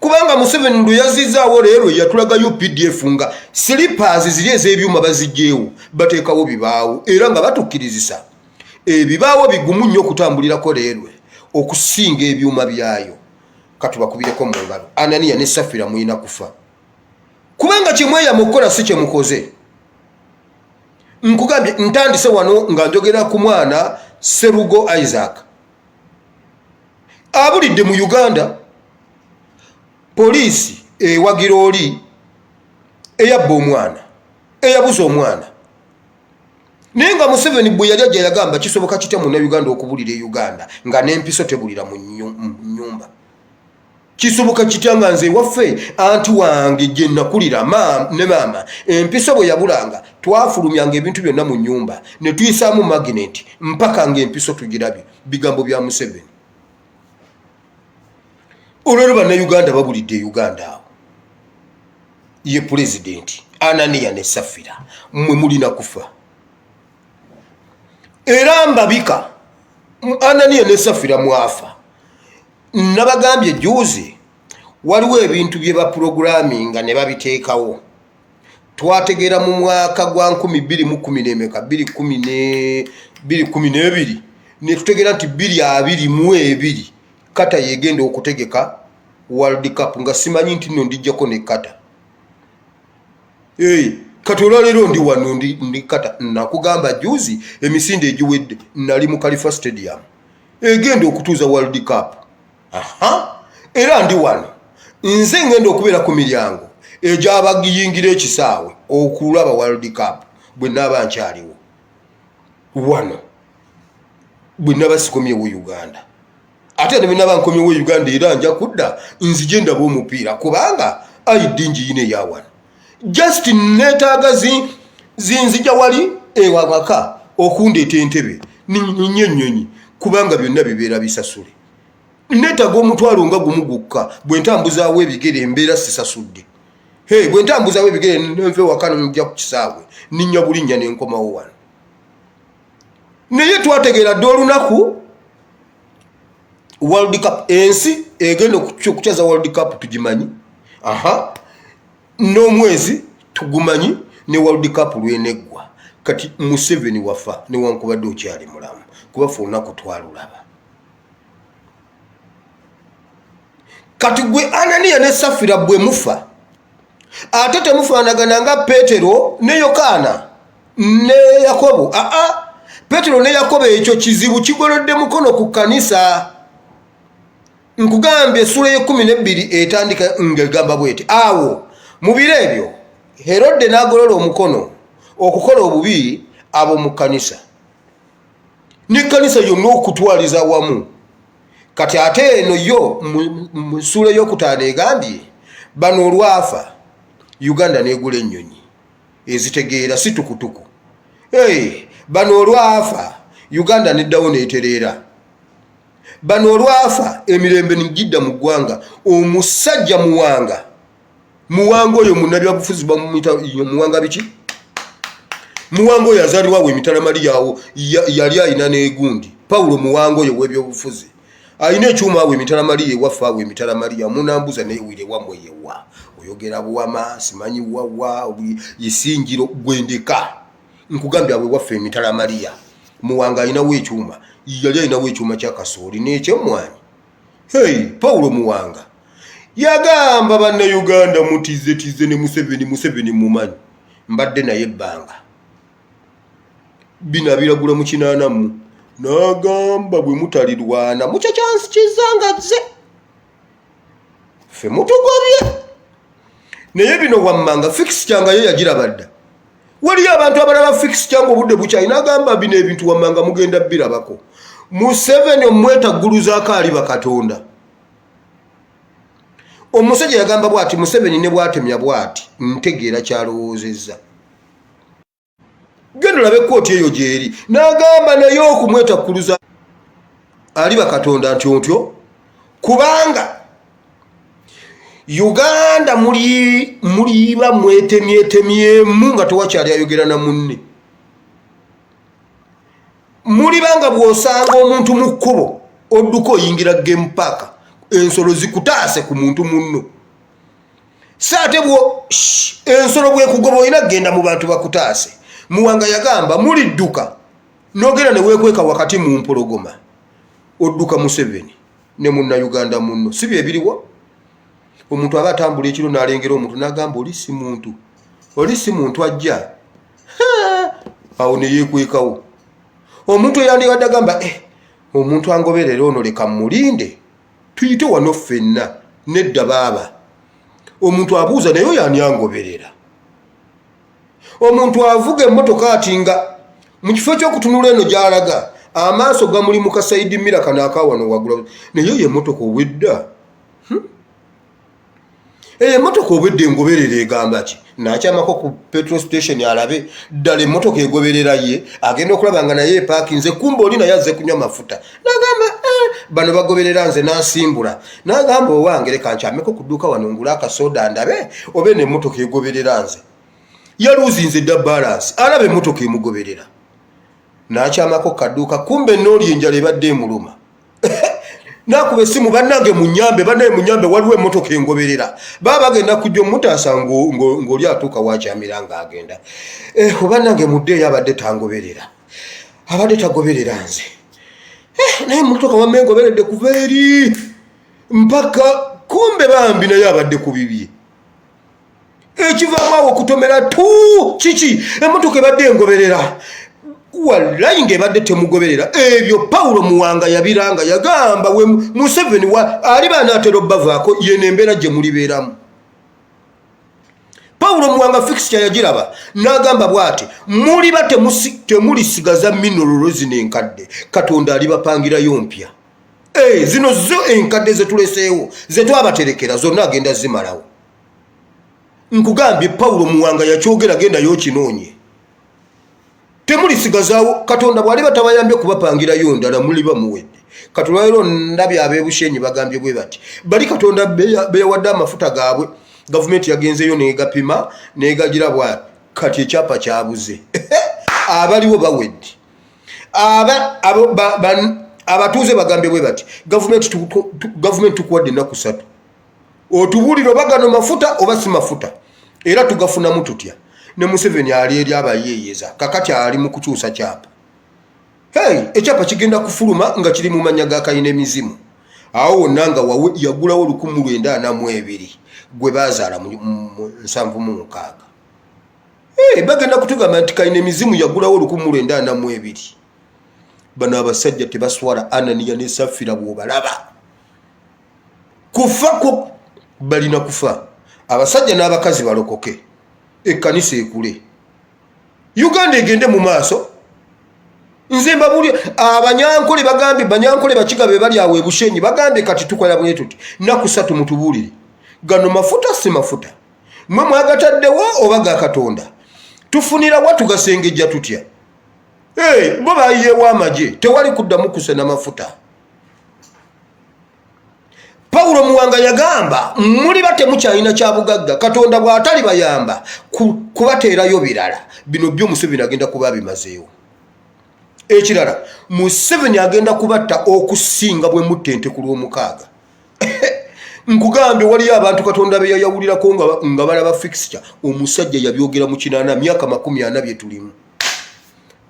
kubanga Museveni ndo yazizaawo leero yatulagayo PDF nga slippers ziri ez'ebyuma bazigyeewo bateekawo bibaawo era nga batukkirizisa ebibaawo bigumu nnyo okutambulirako leero okusinga ebyuma byayo. Katubakubireko mu ngalo. Anania ne Safira muyina kufa kubanga kimweyama okukola si kyemukoze. Nkugambye ntandise wano nga njogera ku mwana Serugo Isaac abulidde mu Uganda. Poliisi ewagira oli eyabba omwana eyabuza omwana naye nga Museveni bwe yali ajja yagamba kisoboka kitya Munnayuganda okubulira e Uganda nga n'empiso tebulira mu nnyumba. Kisoboka kitya nga nze waffe anti wange gye nakulira ne maama empiso bwe yabulanga twafulumyanga ebintu byonna mu nnyumba ne tuyisaamu magnet mpaka ng'empiso tugirabye. Bigambo bya Museveni. olwo bannayuganda babulidde Uganda awo ye pulezidenti Anania ne Safira mmwe mulina kufa era mbabika Anania ne Safira mwafa nabagambye juzi waliwo ebintu bye ba programming ne babiteekawo twategeera mu mwaka gwa 2012 ne tutegeera nti 2022 kata yegenda okutegeka World Cup nga simanyi nti nno ndijjako ne kata kati olwaleero ndi wano ndi kata nakugamba juzi emisinde egiwedde nali mu Khalifa Stadium egenda okutuuza World Cup era ndi wano nze ngenda okubeera ku miryango egyabagiyingira ekisaawe okulaba World Cup bwe naba nkyaliwo wano bwe naba sikomyewo Uganda ate ne bwe naba nkomyewo Uganda era nja kudda nzije ndaba omupiira kubanga ayidingi yine ya wano just netaaga zinzija wali ewamaka okundeeta entebe nnyonnyonyi kubanga byonna bibeera bisasule netaaga omutwalo nga gumu gukka bwe ntambuzaawo ebigere embeera sisasudde bwe ntambuzaawo ebigere nenve wakano njja ku kisaawe ninnya bulinnya nenkomawo wano naye twategeera dde olunaku World Cup ensi egenda okukyaza World Cup tugimanyi n'omwezi tugumanyi ne World Cup lweneggwa kati Museveni wafa newankubadde okyali mulamu kuba fe olunaku twalulaba kati gwe Anania ne Safira bwe mufa ate temufaanagana nga Petero ne Yokaana ne Yakobo Petero ne Yakobo ekyo kizibu kigolodde mukono ku kanisa nkugambye essula ye12 etandika ng'egamba bweti awo mu biro ebyo Herode n'agolola omukono okukola obubi abo mu kanisa ne kanisa yonna okutwaliza wamu kati ate eno yo mu ssula ey'okutaano egambye bano olwafa Uganda n'egula ennyonyi ezitegeera si tukutuku bano olwafa Uganda n'eddawo n'etereera bano olwafa emirembe nigidda mu ggwanga omusajja muwanga oyo munnabyabufuzi bamuyita muwanga biki muwanga oyo azaalibwawo emitala Mariyawo yali ayina n'egundi Paulo muwanga oyo w'ebyobufuzi ayina ekyuma awo emitala Mariya ewaffe awo emitala Mariya munambuza naye wire wamwe yewa oyogera buwama simanyi wawa yisingiro gwendeka nkugambye awo ewaffe emitala Mariya muwanga ayinawo ekyuma yali ayinawo ekyuma kya kasooli n'ekyemmwanyi Paulo muwanga yagamba bannayuganda mutize ne Museveni mumanyi mbadde naye ebbanga bina biragula mu 80 n'agamba bwe mutalirwana mucyo kyansikizangaze ffe mutugobye naye bino wammanga fix kyanga ye yagirabadda waliyo abantu abalaba fix kyanga obudde bukyayi n'agamba bino ebintu wammanga mugenda birabako Museveni omwetagguluzaako ali bakatonda omusajja yagamba bw'ati Museveni ne bw'atemya bw'ati ntegeera kyalowoozezza genda olabe ekkooti eyo gyeri n'agamba naye okumwetakkuluza ali bakatonda nti otyo kubanga Uganda muliba mwetemyetemyemu nga tewakyali ayogera na munne mulibanga bw'osanga omuntu mu kkubo odduka oyingira game park ensolo zikutaase ku muntu munno saate ensolo bwekugoba olina genda mu bantu bakutaase muwanga yagamba mulidduka nogera ne weekweka wakati mu mpologoma odduka Museveni ne munnayuganda munno si bye biriwo omuntu aba atambula ekiro n'alengera omuntu n'agamba oli si muntu ajja awo ne yeekwekawo omuntu eyandibadde agamba omuntu angoberera ono leka mulinde tuyite wano ffenna nedda baaba omuntu abuuza naye oyo ani angoberera omuntu avuga emmotoka atinga mu kifo ky'okutunula eno gy'alaga amaaso gamuli mu kasaidi mira kano akawano wagula naye oyo emmotoka obwedda emmotoka obwedda engoberera egamba ki nakyamako ku petrol station alabe ddala emmotoka egoberera ye agenda okulaba nga naye epaakinze kumba oli naye azze kunywa mafuta nagamba bano bagoberera nze nasimbula nagamba owange leka nkyameko kuduka wanongula akasoda ndabe obe ne motoka egoberera nze yaluzinze da balance alabe motoka emugoberera nakyamako kaduka kumbe noli enjala ebadde emuluma nakuba esimu bannange munyambe bannaye munyambe waliwo emotoka engoberera baba bagenda kujja omutaasa ng'oli atuuka wakyamira nga agenda obannange muddeeyo abadde tangoberera abadde tagoberera nze naye motoka wamma engoberedde kuva eri mpaka kumbe bambi naye abadde ku bibye ekivaamu awo okutomera tu kiki emotoka ebadde engoberera wallahi ng'ebadde temugoberera ebyo Paulo Muwanga yabiranga yagamba we Museveni ali banaatera obbavaako yeno embeera gye mulibeeramu. Paulo Muwanga fixture yagiraba n'agamba bw'ati muliba temulisigaza mineralo zino enkadde Katonda alibapangirayo mpya. Zino zo enkadde zetuleseewo zetwabaterekera zonna agenda zimalawo. Nkugambye Paulo Muwanga yakyogera gendayo kinoonye. Temulisigazawo Katonda bw'aliba tabayambye kubapangirayo ndala muliba muwedde. Katulwayo ndabye ab'ebushenyi bagambye bwe bati bali Katonda beyawadde amafuta gaabwe gavumenti yagenzeyo negapima negagira bwa kati ekyapa kyabuze abaliwo bawedde abatuuze bagambye bwe bati gavumenti tukuwadde ennaku 3 otubuliro bagano mafuta oba si mafuta era tugafunamu tutya. Ne Museveni ali eri abayeeyeza kakati ali mu kukyusa kyapa. Ekyapa kigenda kufuluma nga kiri mu manya ga Kayine Mizimu. Awo nanga yagulawo 1942 gwe bazaala mu 76. Bagenda kutugamba nti Kayine Mizimu yagulawo 1942. Bano abasajja tebaswala Anania ne Safira bw'obalaba. Kufa ko balina kufa. Abasajja n'abakazi balokoke. Ekkanisa ekule. Uganda egende mu maaso. Nze mbabuli abanyankole bagambye banyankole bakigabe bali awo ebushenyi bagambye kati tukola bwe tuti naku 3 mutubulire. Gano mafuta si mafuta. Mwe mwagataddewo oba ga Katonda. Tufunira watu gasengejja tutya. Bo bayiyewo amaje tewali kuddamu kusena mafuta. Paulo Muwanga yagamba muli bate mukyalina kya bugagga Katonda bw'atali bayamba kubateerayo birala bino byo Museveni agenda kuba bimazeewo. Ekirala Museveni agenda kubatta okusinga bwe mutente ku lw'omukaaga. Nkugambye waliyo abantu Katonda be yayawulirako nga balaba fixture omusajja yabyogera mu 8 myaka 40 bye tulimu.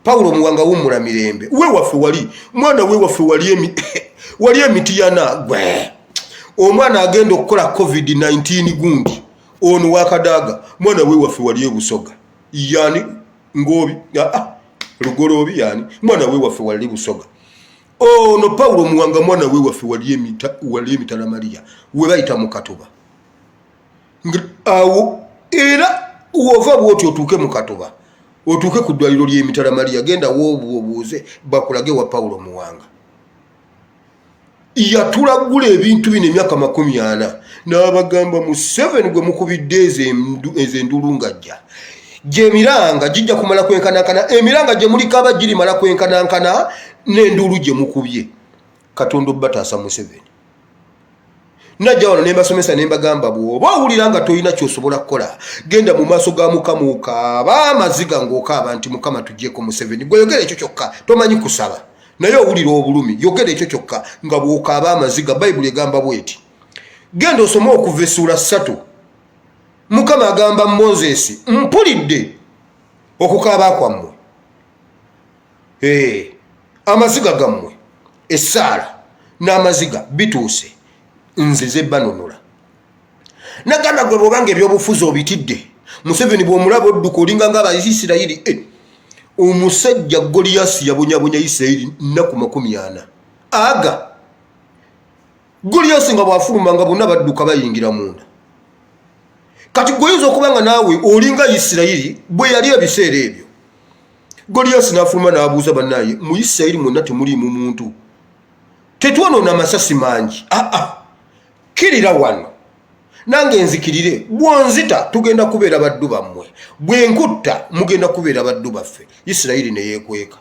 Paulo Muwanga wumula mirembe we waffe wali mwana we waffe wali emiti yana gwe omwana agenda okukola COVID-19 gundi ono wakadaga mwana we waffe wali ebusoga yani ngobi lugorobi yani mwana we waffe wali busoga ono Paulo Muwanga mwana we waffe wali emitala Maria we bayita mu Katuba awo era wova bwoti otuuke mu Katuba otuuke ku ddwaliro ly'emitala Maria genda wobuuze bakulage wa Paulo Muwanga yatulagula ebintu bino emyaka 40 n'abagamba Museveni gwe mukubidde ez'endulu ngajja gyemiranga gijja kumala kwenkanankana emiranga gye muli kaba giri mala kwenkanankana n'endulu gye mukubye Katonda bataasa Museveni. Najja wano ne mbasomesa ne mbagamba bw'oba owulira nga toyina ky'osobola kukola genda mu maaso ga Mukama okaaba amaziga ng'okaaba nti Mukama tuggyeko Museveni gwe yogera ekyo kyokka tomanyi kusaba naye owulira obulumi yogera ekyo kyokka nga bw'okaaba amaziga Bayibuli egamba bweti genda osome okuva essula 3 Mukama agamba Moses mpulidde okukaaba kwammwe amaziga gammwe essaala n'amaziga bituuse nzize banonula nagamba gwe bw'obanga ebyobufuzi obitidde Museveni bw'omulaba odduka olinga ng'Abayisirayiri omusajja Goliath yabonyabonya Isirayiri nnaku 40 aga Goliath nga bw'afuluma nga bonna badduka bayingira munda kati goyinza okuba nga naawe olinga Isirayiri bwe yali ebiseera ebyo Goliath n'afuluma n'abuuza bannaye mu Isirayiri mwonna temuliimu muntu tetwonoona amasasi mangi kirira wano nange nzikirire bwonzita tugenda kubeera baddu bammwe bwenkutta mugenda kubeera baddu baffe. Isirayiri ne yeekweka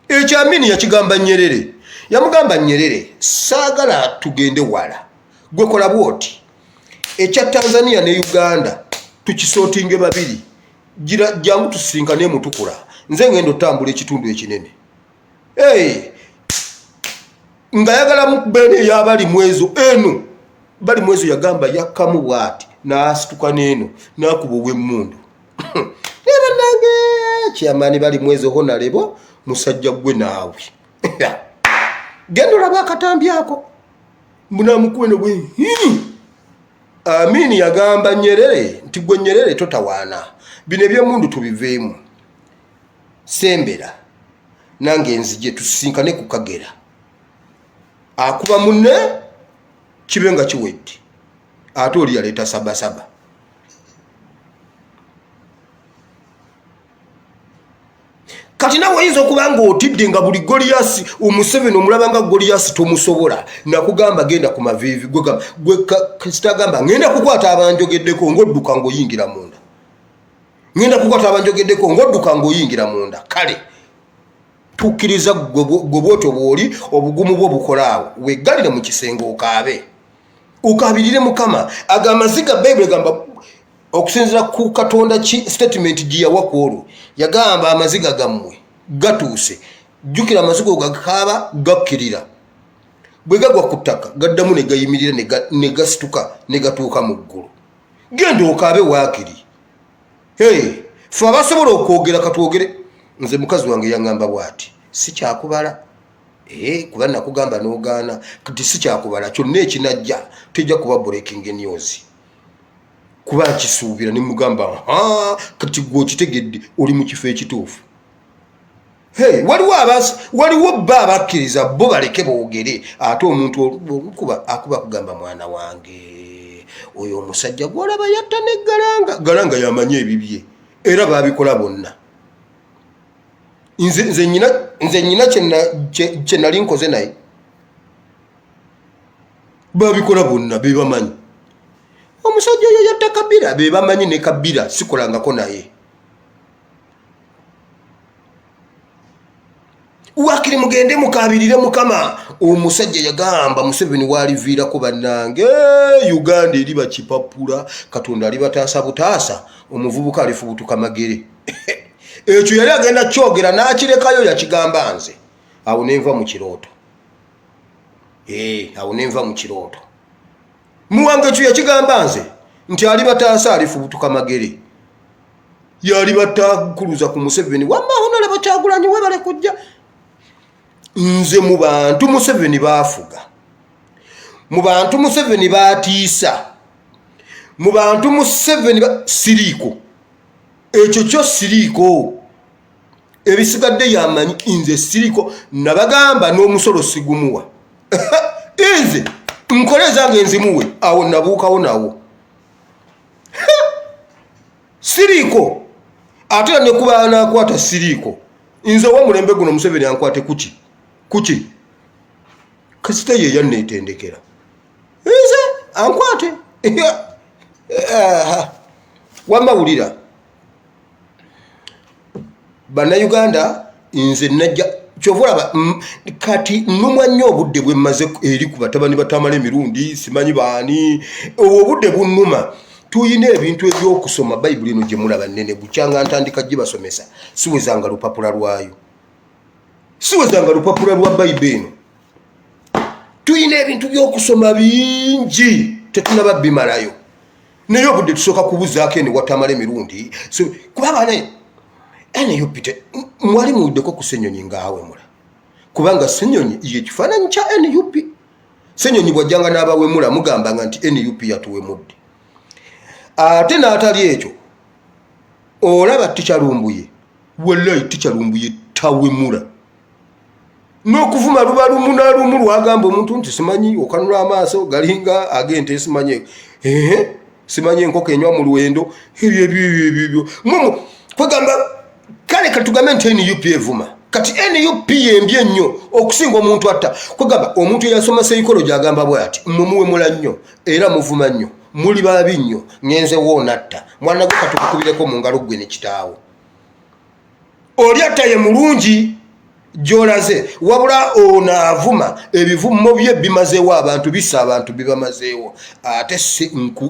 ekyamini yakigamba Nyerere yamugamba Nyerere saagala tugende wala gwe kola bwoti ekya Tanzania ne Uganda tukisootinge babiri gira jangu tusinkane mutukula nze ngendo tambula ekitundu ekinene nga yagala mukubene yabali mwezo eno bali mwezo yagamba yakamu bwati naasituka neno nakuba w'emmundu neba nange kyamani bali mwezo honalebo musajja gwe naawe gendo laba akatambyako munamukwene bwe Amini yagamba Nyerere nti gwe Nyerere totawaana bino eby'emmundu tubiveemu sembera nange nzije tusinkane ku Kagera akuba munne kibenga kiwedde ate oli yaleeta sabasaba kati nawe oyinza okuba nga otidde nga buli Goliasi Museveni omulaba nga Goliasi tomusobola nakugamba genda ku maviivi gwe kasitagamba ngenda kukwata abanjogeddeko ng'odduka ng'oyingira munda ngenda kukwata abanjogeddeko ng'odduka ng'oyingira munda kale tukkiriza gwe bwotyo bw'oli obugumu bwo bukolaawo weggalire mu kisenge okaabe ukabirire Mukama agamaziga Bible gamba okusinzira ku Katonda statement giyawa kwolo yagamba amaziga gammwe gatuuse jukira amazigo gakaba gakkirira bwe gagwa ku ttaka gaddamu ne gayimirira ne gasituka ne gatuuka mu ggulu genda okaabe waakiri fe abasobola okwogera katwogere nze mukazi wange yangamba bwati si kyakubala kuba nakugamba n'ogaana kati si kyakubala kyonna ekinajja tejja kuba breaking news kuba kisuubira ne mugamba kati gwe okitegedde oli mu kifo ekituufu waliwo bba abakkiriza bo baleke boogere ate omuntu akuba kugamba mwana wange oyo omusajja gwolaba yatta ne galanga yamanye ebibye era babikola bonna nze nyina kye nali nkoze naye babikola bonna be bamanyi omusajja oyo yatta Kabira be bamanyi ne Kabira sikolangako naye wakiri mugende mukabirire Mukama omusajja yagamba Museveni waliviirako bannange Uganda eri bakipapula Katonda ali bataasa butaasa omuvubuka alifubutuka magere ekyo yali agenda kyogera n'akirekayo yakigamba nze awo nenva mu kirooto awo nenva mu kirooto muwange ekyo yakigamba nze nti ali bataasa alifubutuka magere yali batakuluza ku Museveni wamma Honorable Kyagulanyi webale kujja nze mu bantu Museveni baafuga mu bantu Museveni baatiisa mu bantu Museveni siriiko ekyo kyo siriiko ebisigadde yamanyi nze siriiko nabagamba n'omusolo sigumuwa nze nkoleza nga enzimuwe awo nabuukawo nawo siriiko ate ne kuba nakwata siriiko nze omulembe guno Museveni ankwate kuki kasita ye yanneetendekera nze ankwate wamawulira Bannayuganda nze najja kyovulaba kati nnumwa nnyo obudde bwe mmaze eri ku batabani batamala emirundi simanyi baani obudde bunnuma tuyina ebintu ebyokusoma Bayibuli eno gye mulaba nnene bukyanga ntandika gibasomesa siwezanga lupapula lwayo siwezanga lupapula lwa Bayibuli eno tuyina ebintu byokusoma bingi tetunaba bimalayo naye obudde tusooka kubuzaako ene watamala emirundi kuba abaana NUP mwali muddeko ku Ssenyonyi ng'awemula kubanga Ssenyonyi ye kifaananyi kya NUP Ssenyonyi bw'ajjanga n'abawemula mugambanga nti NUP yatuwemudde ate n'atali ekyo olaba Tikyalumbuye wallahi Tikyalumbuye tawemula n'okuvuma luba lumu n'alumu lwagamba omuntu nti simanyi okanula amaaso galinga agente simanyi simanyi enkoko enywa mu luwendo ebyo kwegamba kale katugambe nti NUP evuma kati NUP yembye ennyo okusinga omuntu atta kwegamba omuntu eyasoma psychology agamba bw'ati mumuwemula nnyo era muvuma nnyo muli babi nnyo ngenze woonatta mwana gwe katukubireko mu ngalo gwe ne kitaawo oli atta ye mulungi jolaze wabula onavuma ebivumo bye bimazeewo abantu bisa abantu bibamazeewo ate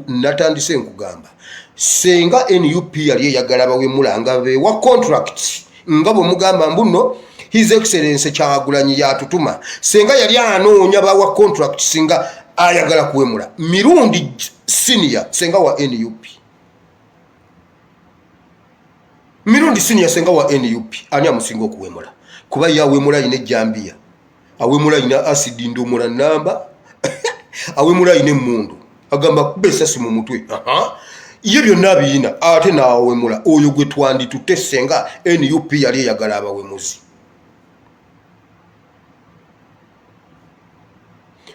natandise nkugamba senga NUP yali eyagala bawemulanga bewa contract nga bwe mugamba mbuno His Excellency Kyagulanyi yatutuma senga yali anoonya bawa contract singa ayagala kuwemula mirundi senior senga wa NUP mirundi senior senga wa NUP ani amusinga okuwemula kuba yawemula ine jambia awemula ine acid ndomula namba awemula ine mundu agamba kubesa simu mutwe ye byonna biyina ate nawemula oyo gwe twandi tutesenga NUP yali eyagala abawemuzi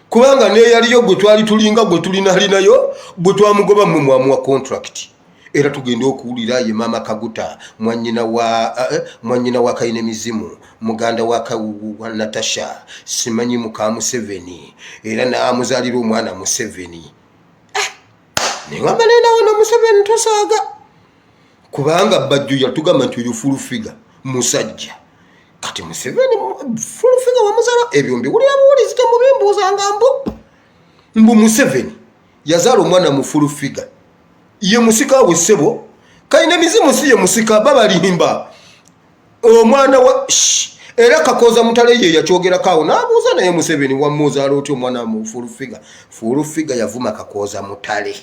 kubanga ne yaliyo gwe twali tulinga gwe tulina alinayo gwe twamugoba mu mwamu wa contract era tugende okuwulira ye mama Kaguta mwanyina wa Kaine Mizimu muganda wa Natasha simanyi muka Museveni era na amuzalira omwana Museveni nengamba nenda wona Museveni tosaga kubanga bajjo yatugamba nti oyo full figure musajja kati Museveni full figure wa muzala ebyo mbiwulira buwulizi temubimbuuzanga mbu Museveni yazala omwana mu full figure ye musika we sebo Kaine Mizimu si ye musika babalimba omwana wa era Kakoza Mutale ye yakyogera kawo nabuuza naye Museveni wa muzaala otyo omwana mu full figure yavuma Kakoza Mutale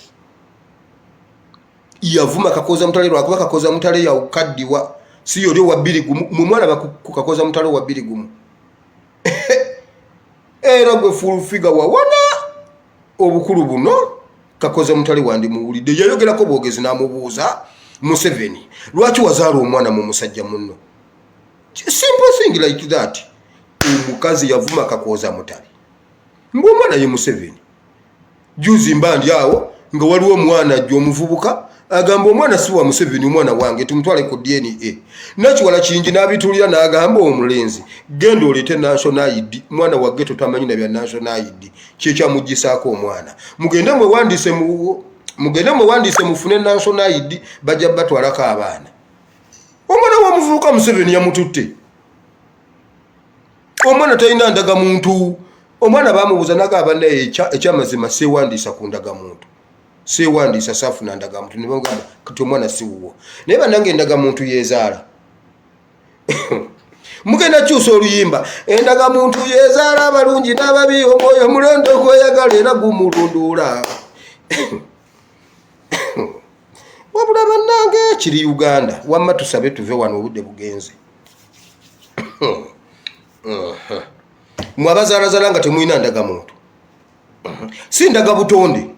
yavuma Kakoza Mutale lwakuba Kakoza Mutale yawukaddiwa si yoli wa 2 mu mwana baku Kakoza Mutale wa 2 era gwe full figure wa wana obukulu buno Kakoza Mutale wandi muwulidde yayogerako bwogezi namubuuza Museveni lwaki wazaala omwana mu musajja munno simple thing like that omukazi yavuma Kakoza Mutale mbu omwana ye Museveni juzi mbandi awo nga waliwo omwana ajja omuvubuka agamba omwana si wa Museveni omwana wange tumutwale ku DNA nakiwala kingi n'abitulira n'agamba omulenzi genda oleete national ID mwana wa ghetto tamanyi na bya national ID kyekyamugisaako omwana mugende mwewandise mufune national ID bajja batwalako abaana omwana wa muvubuka Museveni yamututte omwana talina ndaga muntu omwana bamubuuza nagamba naye ekyamazima seewandisa ku ndaga muntu seewandisa safuna ndaga muntu ne bagamba kati omwana si wuwo naye banange endaga muntu yeezaala mugenda kyusa oluyimba endaga muntu yeezaala abalungi n'ababi omwoyo mulondo okweyagala era gumulunduula wabula bannange kiri Uganda wamma tusabe tuve wano obudde bugenze mwabazaalazaala nga temulina ndaga muntu si ndaga butonde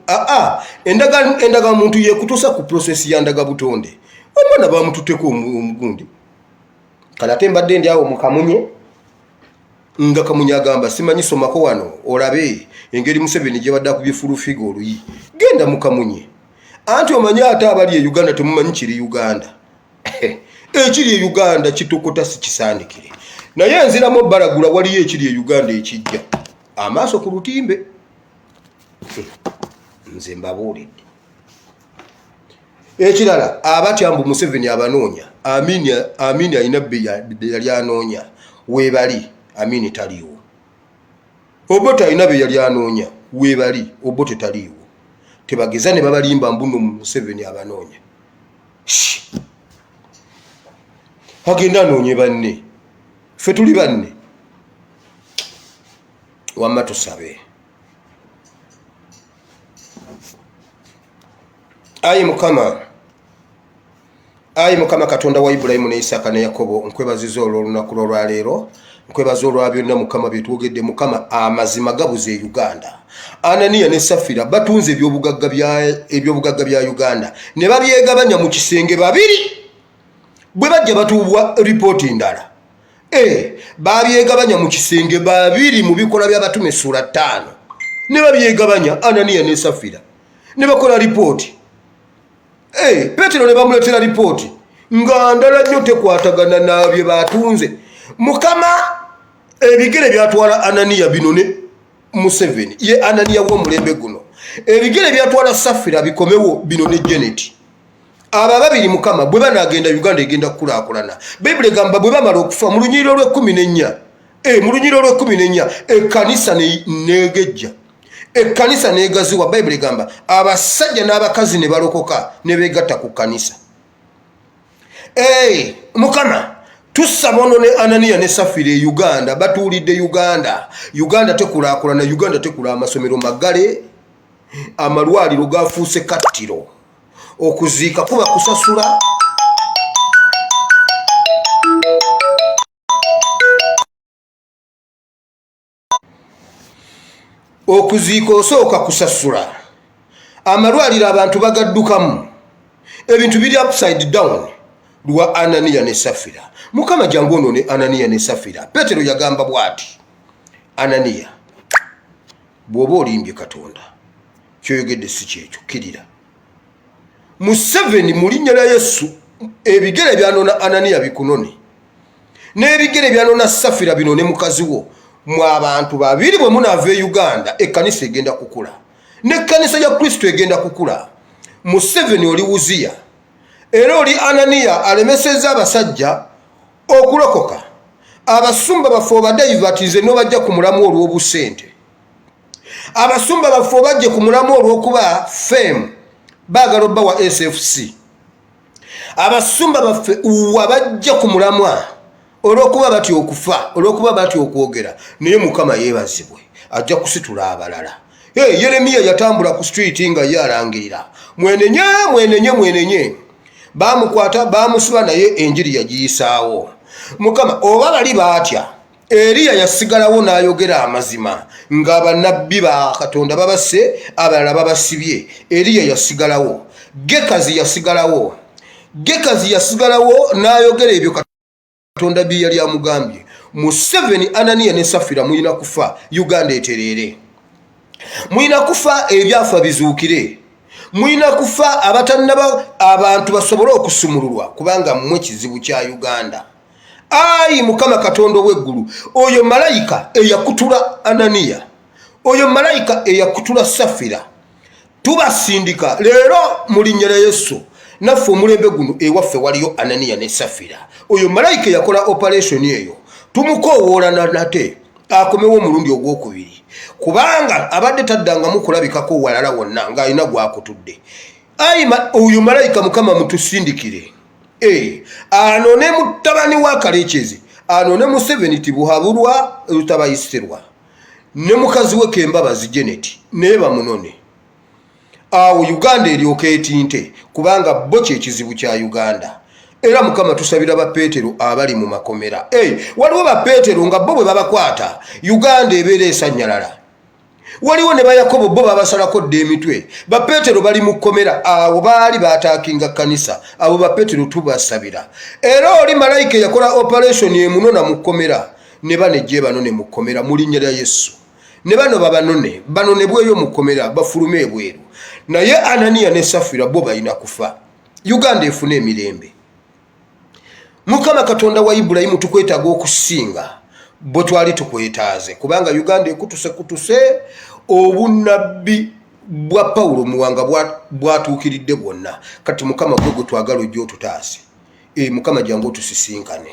endaga muntu yekutusa ku process ya ndaga butonde omwana bamututeko omugundi kala tembadde ndi awo mukamunye nga kamunye agamba simanyi somako wano olabe engeri Museveni gye badda ku bifulufiga oluyi genda mukamunye anti omanyi ate abali e Uganda temumanyi kiri Uganda ekiri e Uganda kitokota si kisandikire naye enziramu balagula waliyo ekiri e Uganda ekijja amaaso ku lutimbe nze mbabuulidde ekirala abatyambu Museveni abanoonya Amini alina be yali anoonya weebali Amini taliiwo Obote alina be yali anoonya weebali Obote taliiwo tebageza ne babalimba mbuno Museveni abanoonya agenda anoonye banne ffe tuli banne wamma tusabe ayi Mukama Katonda wa Ibrahimu ne Isaka ne Yakobo nkwebaziza olunaku lwaleero nkwebaza olwa byonna Mukama byetwogedde Mukama amazima gabuze e Uganda Anania ne Safira batunze ebyobugagga bya Uganda ne babyegabanya mu kisenge babiri bwe bajja batuubwa ripooti ndala babyegabanya mu kisenge babiri mu bikola by'abatume sura 5 ne babyegabanya Anania ne Safira ne bakola ripooti Petero ne bamuletera ripooti nga ndala nnyo tekwatagana nabye batunze Mukama ebigere byatwala Anania bino ne Museveni ye Anania w'omulembe guno ebigere byatwala Safira bikomewo bino ne Janet aba babiri mukama bwe banagenda Uganda egenda kukulaakulana. Bayibuli egamba bwe bamala okufa mu lunyiriro lw'e14 mu lunyiriro lw'e14 ekkanisa negejja, ekkanisa negaziwa. Bayibuli egamba abasajja n'abakazi ne balokoka ne beegatta ku kkanisa. Mukama tusaba ono ne Anania ne Safira e Uganda batuulidde Uganda. Uganda tekulaakulana, Uganda tekula amasomero magale, amalwaliro gafuuse kattiro, okuziika kuba kusasula. Okuziika osooka kusasula, amalwaliro abantu bagaddukamu, ebintu biri upside down lwa Anania ne Safira. Mukama jangu ono ne Anania ne Safira. Petero yagamba bwati, Anania bw'oba olimbye Katonda kyoyogedde si kyekyo, kirira. Mu 7 mu linnya lya Yesu ebigere byanona Anania bikunone, n'ebigere byanona Safira binone mukazi wo. Mu abantu babiri bwe munaava e Uganda ekkanisa egenda kukula, n'ekkanisa ya Kristo egenda kukula. Mu 7 oli Uzziya era oli Anania alemesezza abasajja okulokoka. Abasumba baffe obadayivatize n'obajja ku mulamu olw'obusente. Abasumba baffe obajje ku mulamu olw'okuba fame baagala obbawa SFC. Abasumba baffe wabajja ku mulamwa olw'okuba batya okufa, olw'okuba batya okwogera. Naye Mukama yeebazibwe ajja kusitula abalala. Yeremiya yatambula ku street nga ye alangirira, mwenenye mwenenye mwenenye. Bamukwata bamusiba naye enjiri yagiyisaawo. Mukama oba bali baatya, Eriya yasigalawo n'ayogera amazima nga bannabbi ba Katonda babase abalala babasibye. Eriya yasigalawo, Gekazi yasigalawo, Gekazi yasigalawo n'ayogera ebyo Katonda bye yali amugambye. Mu 7 Anania ne Safira muyina kufa, Uganda eterere. Muyina kufa ebyafa bizuukire. Muyina kufa abatannaba abantu basobole okusumululwa kubanga mmwe kizibu kya Uganda. Mukama Katonda w'eggulu, oyo malayika eyakutula Anania, oyo malayika eyakutula Safira, tubasindika leero mu linnya lya Yesu. Naffe omulembe guno ewaffe waliyo Anania ne Safira. Oyo malayika yakola operation eyo tumukoowoola nate akomewo omulundi ogwokubiri, kubanga abadde taddangamu kulabikako walala wonna ng'alina gwakutudde. Oyo malayika Mukama mutusindikire. Anone mutabani wa Kalekezi, anone mu 7 Tibuhaburwa Lutabayiserwa, ne mukazi we Kembabazi Janet naye bamunone. Awo Uganda eryoka etinte kubanga bo kyekizibu kya Uganda. Era Mukama tusabira ba Petero abali mu makomera. Waliwo ba Petero nga bo bwe babakwata Uganda ebeera esanyalala. Waliwo ne ba Yakobo bo babasalako dde emitwe. Ba Petero bali mu kkomera, abo baali baataakinga kanisa. Abo ba Petero tubasabira. Era oli malayika yakola operation emunona mu kkomera, ne banejje banone mu kkomera mu linnya lya Yesu. Ne bano babanone, banonebweyo mu kkomera bafulume ebweru. Naye Anania ne Safira bo balina kufa, Uganda efune emirembe. Mukama Katonda wa Ibulayimu tukwetaaga okusinga bo twali tukwetaaze, kubanga Uganda kutuse obunnabbi bwa Paulo muwanga bwatuukiridde bwonna. Kati Mukama gwe twagala ojja otutaase. Mukama jangu tusisinkane,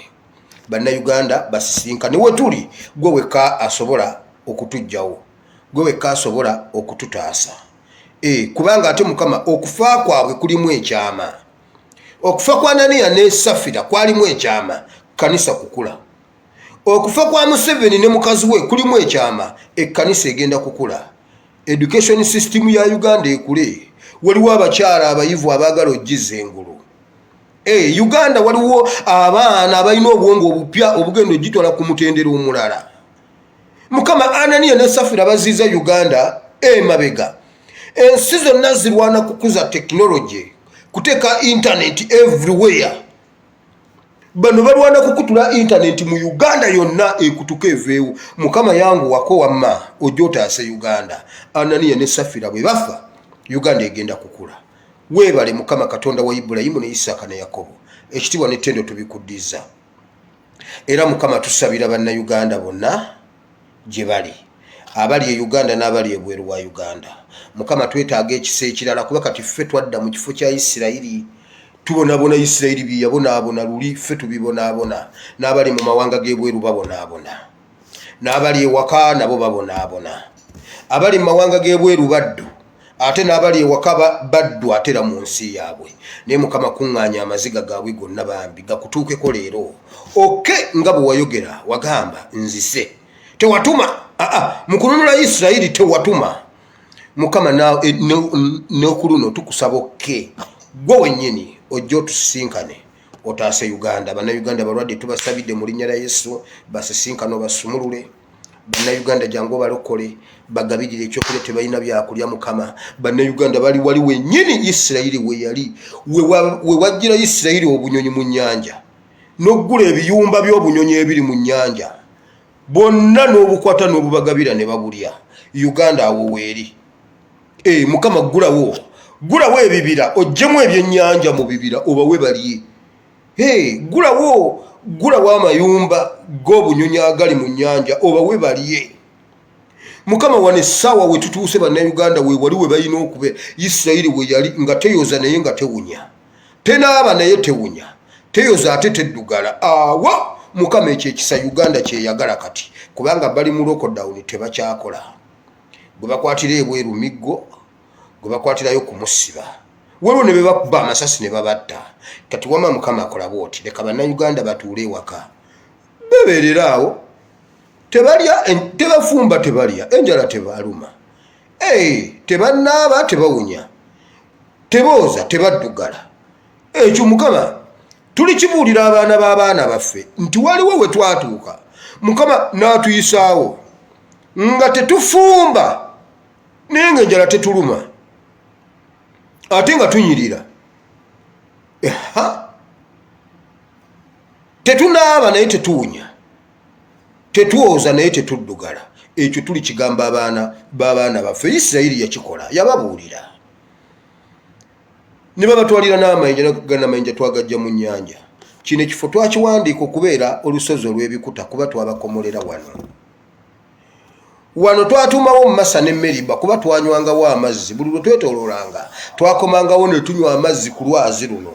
bannayuganda basisinkane we tuli. Gwe wekka asobola okutujjawo, gwe wekka asobola okututaasa. Kubanga ate Mukama okufa kwabwe kulimu ekyama. Okufa kwa Anania ne Safira kwalimu ekyama, kanisa kukula. Okufa kwa Museveni ne mukazi we kulimu ekyama, ekkanisa egenda kukula. Education system ya Uganda ekule. Waliwo abakyala abayivu abaagala ojjiza engulu. Uganda waliwo abaana abalina obwongo obupya obugendo gitwala ku mutendera omulala. Mukama Anania ne Safira baziza Uganda mabega. Ensi zonna zirwana kukuza technology, kuteeka internet everywhere. Bano balwana kukutula internet mu Uganda yonna ekutuka eveewo. Mukama yangu wako wamma ojja otaase Uganda. Anania ne Safira bwe bafa, Uganda egenda kukula. Weebale Mukama Katonda wa Ibulayimu ne Isaaka ne Yakobo. Ekitiibwa n'ettendo tubikuddiza. Era Mukama tusabira bannayuganda bonna gye bali, abali e Uganda n'abali ebweru wa Uganda. Mukama twetaaga ekisa ekirala kuba kati ffe twadda mu kifo kya Isirayiri. tubonabona Isirayiri biyabonabona luli ffe tubibonabona n'abali mu mawanga g'ebweru babonabona n'abali ewaka nabo babonabona abali mu mawanga g'ebweru baddu ate n'abali ewaka baddu atera mu nsi yaabwe naye Mukama kuŋŋaanya amaziga gaabwe gonna bambi gakutuukeko leero nga bwe wayogera wagamba nzise tewatuma mu kununula Isirayiri tewatuma Mukama n'okuluno tukusaba okke gwe wennyini ojja otusinkane otaase Uganda bannayuganda balwadde tubasabidde mu linnya lya Yesu basisinkane basumulule bannayuganda jangu balokole bagabirire ekyokulya tebalina byakulya Mukama bannayuganda bali wali wennyini Isirayiri we yali we wajjira Isirayiri obunyonyi mu nnyanja n'oggula ebiyumba by'obunyonyi ebiri mu nnyanja bonna n'obukwata n'obubagabira ne babulya Uganda awo weeri Mukama gulawo ebibira ojjemu ebyennyanja mu bibira obawe balye gulawo amayumba g'obunyonyi agali mu nnyanja obawe balye Mukama wane essaawa we tutuuse bannayuganda we wali we balina okuba Isirayiri we yali nga teyoza naye nga tewunya tenaaba naye tewunya teyoza ate teddugala awo Mukama ekyo ekisa Uganda kyeyagala kati kubanga bali mu lockdown tebakyakola gwe bakwatira ebweru miggo gwe bakwatirayo kumusiba waliwo ne bebakuba amasasi ne babatta kati wama Mukama akola bwoti leka bannayuganda batuule ewaka bebeerera awo tebalya tebafumba tebalya enjala tebaluma tebanaaba tebawunya tebooza tebaddugala ekyo Mukama tuli kibuulira abaana b'abaana baffe nti waliwo we twatuuka Mukama n'atuyisaawo nga tetufumba naye ng'enjala tetuluma ate nga tunyirira tetunaaba naye tetuwunya tetwoza naye tetuddugala ekyo tuli kigamba abaana b'abaana baffe Isirayiri yakikola yababuulira ne babatwalira n'amayinja twagajja mu nnyanja kino ekifo twakiwandiika okubeera olusozi olw'ebikuta kuba twabakomolera wano twatuumawo mu Masa ne Meriba kuba twanywangawo amazzi buli lwe twetoololanga twakomangawo ne tunywa amazzi ku lwazi luno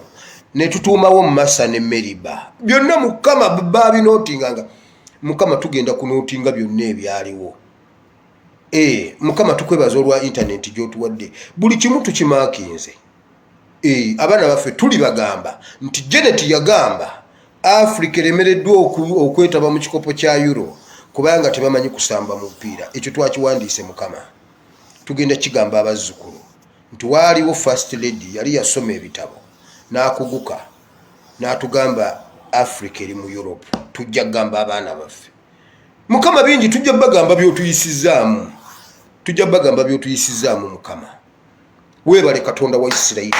ne tutuumawo mu Masa ne Meriba byonna Mukama baabinootinganga Mukama tugenda kunootinga byonna ebyaliwo Mukama tukwebaza olwa intaneti gy'otuwadde buli kimu tukimaakinze abaana baffe tuli bagamba nti Janet yagamba Africa eremereddwa okwetaba mu kikopo kya Euro kubanga tebamanyi kusamba mu mupiira ekyo twakiwandiise Mukama tugenda kigamba abazzukulu nti waaliwo first lady yali yasoma ebitabo n'akuguka n'atugamba Africa eri mu Europe tujja kugamba abaana baffe Mukama bingi tujja bagamba by'otuyisizaamu Mukama weebale Katonda wa Isirayiri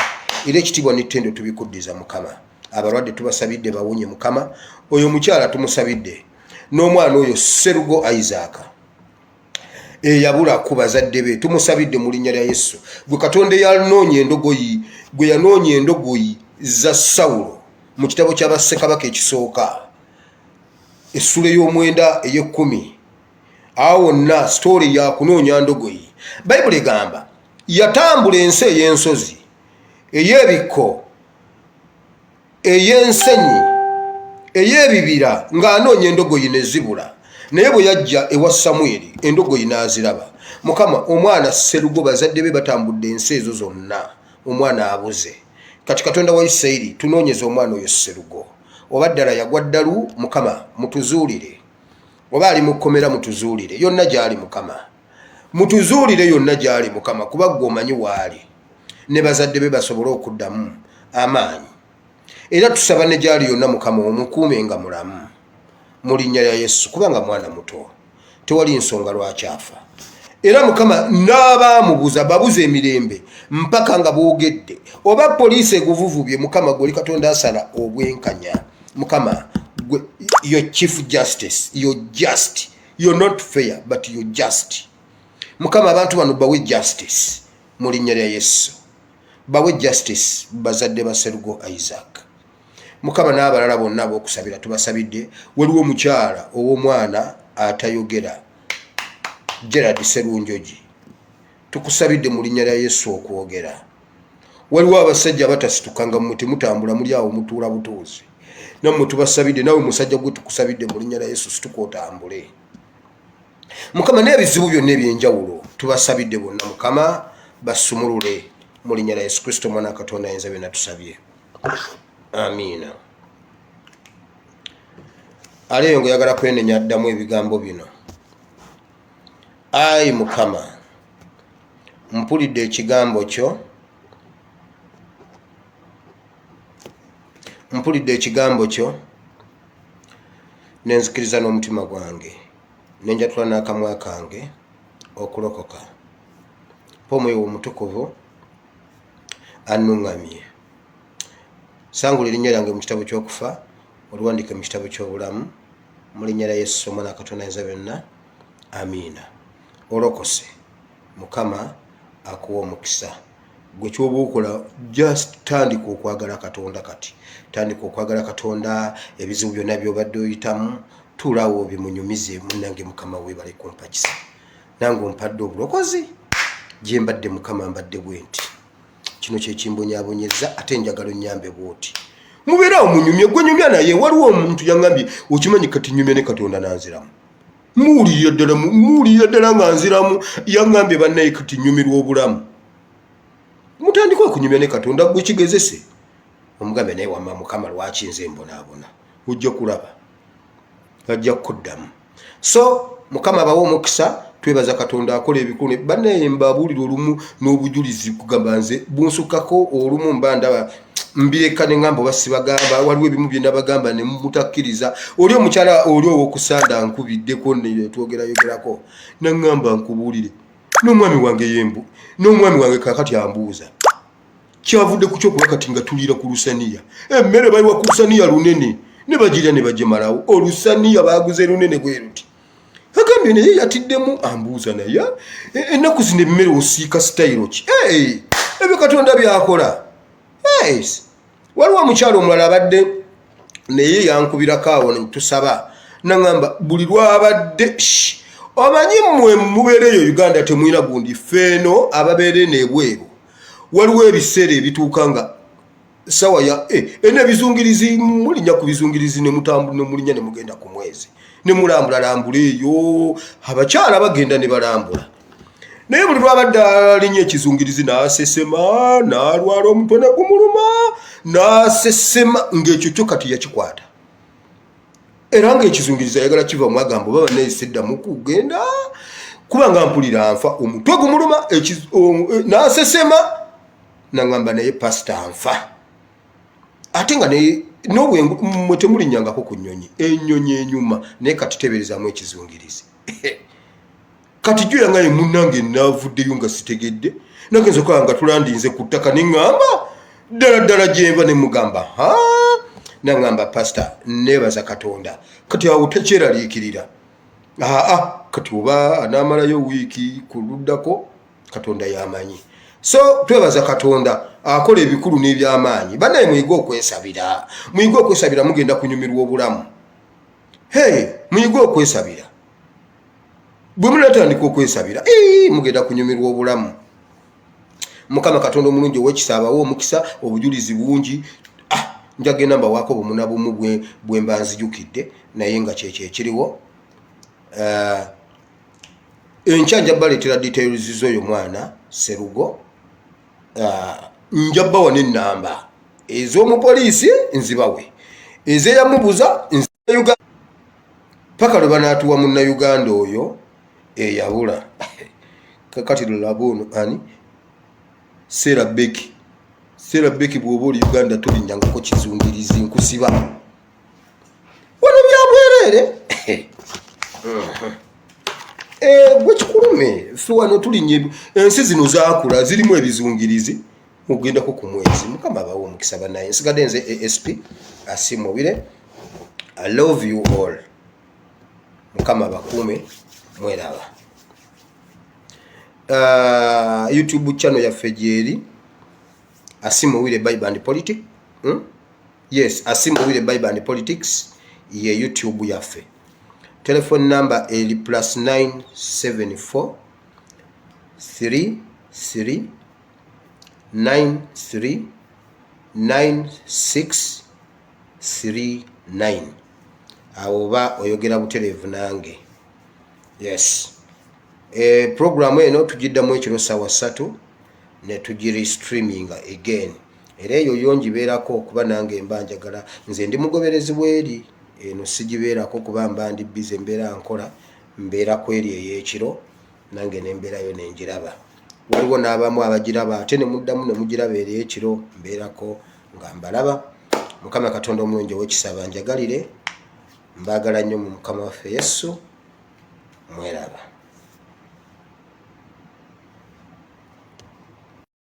era ekitiibwa n'ettendo tubikuddiza Mukama abalwadde tubasabidde bawonye Mukama oyo mukyala tumusabidde n'omwana oyo Serugo Isaac yabula ku bazadde be tumusabidde mu linnya lya Yesu gwe Katonda yanoonya endogoyi za Sawulo mu kitabo ky'Abassekabaka ekisooka essula y'omwenda ey'ekkumi awo wonna story ya kunoonya ndogoyi Bayibuli egamba yatambula ensi ey'ensozi ey'ebikko ey'ensenyi ey'ebibira ng'anoonya endogoyi ne zibula naye bwe yajja ewa Samweri endogoyi n'aziraba Mukama omwana Serugo bazadde be batambudde ensi ezo zonna omwana abuze kati Katonda wa Isirayiri tunoonyeza omwana oyo Serugo oba ddala yagwa ddalu Mukama mutuzuulire oba ali mu kkomera mutuzuulire yonna gy'ali Mukama mutuzuulire yonna gy'ali Mukama kuba ggwe omanyi waali ne bazadde be basobole okuddamu amaanyi era tusaba ne gy'ali yonna Mukama omukuume nga mulamu mu linnya lya Yesu kubanga mwana muto tewali nsonga lwaki afa era Mukama n'abaamubuza babuze emirembe mpaka nga boogedde oba poliisi eguvuvubye Mukama gwe Katonda asala obwenkanya Mukama your chief justice you're just you're not fair but you're just Mukama abantu bano bawe justice mu linnya lya Yesu bawe justice bazadde ba Serugo Isaac Mukama n'abalala bonna ab'okusabira tubasabidde waliwo omukyala ow'omwana atayogera Gerard Serunjoji tukusabidde mu linnya lya Yesu okwogera waliwo abasajja batasituka mmwe temutambula muli awo mutuula butuuzi nammwe tubasabidde nawe musajja gwe tukusabidde mu linnya lya Yesu situka otambule Mukama n'ebizibu byonna ebyenjawulo tubasabidde bonna Mukama basumulule mu linnya lya Yesu Kristo mwana Katonda ayinza byonna tusabye amiina aleyo ng'oyagala kwenenya addamu ebigambo bino ayi Mukama mpulidde ekigambo kyo nenzikiriza n'omutima gwange nenjatula n'akamwa kange okulokoka Omwoyo Omutukuvu annuŋŋamye sangula erinnya lyange mu kitabo ky'okufa oluwandike mu kitabo ky'obulamu mu linnya lya Yesu omwana Katonda ayinza byonna amiina olokose Mukama akuwa omukisa gwe kyoba okola just tandika okwagala Katonda kati tandika okwagala Katonda ebizibu byonna by'obadde oyitamu tuulaawo bimunyumize munnange Mukama weebale kumpakisa nange ompadde obulokozi gye mbadde Mukama mbadde bwe nti kino kye kimbonyaabonyeza ate njagala onnyambe bw'oti mubeerawo munyumye gwe nyumya naye waliwo omuntu yaŋŋambye okimanyi kati nyumya ne Katonda nanziramu muwulirira ddala nga nziramu yaŋŋambye bannaye kati nyumirwa obulamu mutandika okunyumya ne Katonda gwe kigezese omugambe naye wamma Mukama lwaki nze mbonaabona ojja kulaba ajja kukuddamu so Mukama abawa omukisa twebaza Katonda akola ebikulu bannaye mbabuulira olumu n'obujulizi kugamba nze bunsukkako olumu mba ndaba mbireka ne ŋŋamba oba sibagamba waliwo ebimu bye nabagamba ne mutakkiriza oli omukyala oli ow'okusanda nkubiddeko ne twogerayogerako naŋŋamba nkubuulire n'omwami wange kaakati ambuuza kyavudde ku kyokuba kati nga tuliira ku lusaniya emmere baliwa ku lusaniya lunene ne bagirya ne bagimalawo olusaniya baaguze lunene bwe ruti agambye naye yatiddemu ambuuza naye ennaku zino emmere osiika sitayiro ki ebyo Katonda byakola waliwo omukyalo omulala abadde naye yankubirako awo netusaba naŋŋamba buli lwabadde omanyi mmwe mubeereyo Uganda temwina gundi feeno ababeere n'ebweru waliwo ebiseera ebituuka nga sawa ya n'ebizungirizi mulinnya ku bizungirizi ne mulinya ne mugenda ku mwezi ne mulambula eyo abakyala bagenda ne balambula naye buli lwabadde alinya ekizungirizi n'asesema n'alwala omutwe ne gumuluma n'asesema ng'ekyo kyo kati yakikwata era ng'ekizungirizi ayagala kiva mu agamba oba banneeyiseddamu kugenda kubanga mpulira nfa omutwe gumuluma n'asesema naŋŋamba naye pasita nfa ate nga mwe temulinnyangako ku nnyonyi ennyonyi enyuma naye kati teberezaamu ekizungirizi kati jjo yangaye munnange naavuddeyo nga sitegedde nagenza okola nga tulandinze ku ttaka ne ŋŋamba ddala gyenva ne mugamba naŋŋamba pasita neebaza Katonda kati awo tekyeraliikirira kati oba anaamalayo wiiki ku luddako Katonda yamanyi so twebaza Katonda akola ebikulu n'ebyamaanyi bannaye muyige okwesabira mugenda kunyumirwa obulamu muyige okwesabira bwe munatandika okwesabira mugenda kunyumirwa obulamu Mukama Katonda omulungi ow'ekisa abawa omukisa obujulizi bungi njagenda mbawaako bumu na bumu bwe mba nzijukidde naye nga kyekyo ekiriwo enkya nja baleetera details z'oyo mwana Serugo njabbawa n'ennamba ez'omupoliisi nzibawe ezeyamubuza nziyuga paka lwe banaatuwa munnayuganda oyo eyabula kakati lulabuno ani Sarah Becky bw'oba oli Uganda tolinnyangako kizungirizi nkusiba wano byabwereere gwe kikulume ffe wano tulinnya ensi zino zaakula zirimu ebizungirizi ogendako ku mwezi Mukama abawo omukisa bannaye nsigadde nze ASP Asimowire. I love you all. Mukama abakuume mweraba. YouTube channel yaffe gyeri Asimowire Bible and Politics. Yes, Asimowire Bible and Politics ye YouTube yaffe. Telephone number eli +974 33 939639 awo oba oyogera butereevu nange. Yes, program eno tugiddamu ekiro sawa 3 ne tugiri streaming again. Era eyo yongibeerako okuba nange mba njagala nze ndi mugoberezi bweri eno sigibeerako kuba mba ndi bize mbeera nkola mbeera kweri ey'ekiro nange nembeerayo nenjiraba. Waliwo n'abamu abagiraba ate ne muddamu ne mugiraba eri ekiro mbeerako nga mbalaba. Mukama Katonda omulungi ow'ekisa banjagalire, mbaagala nnyo mu Mukama waffe Yesu.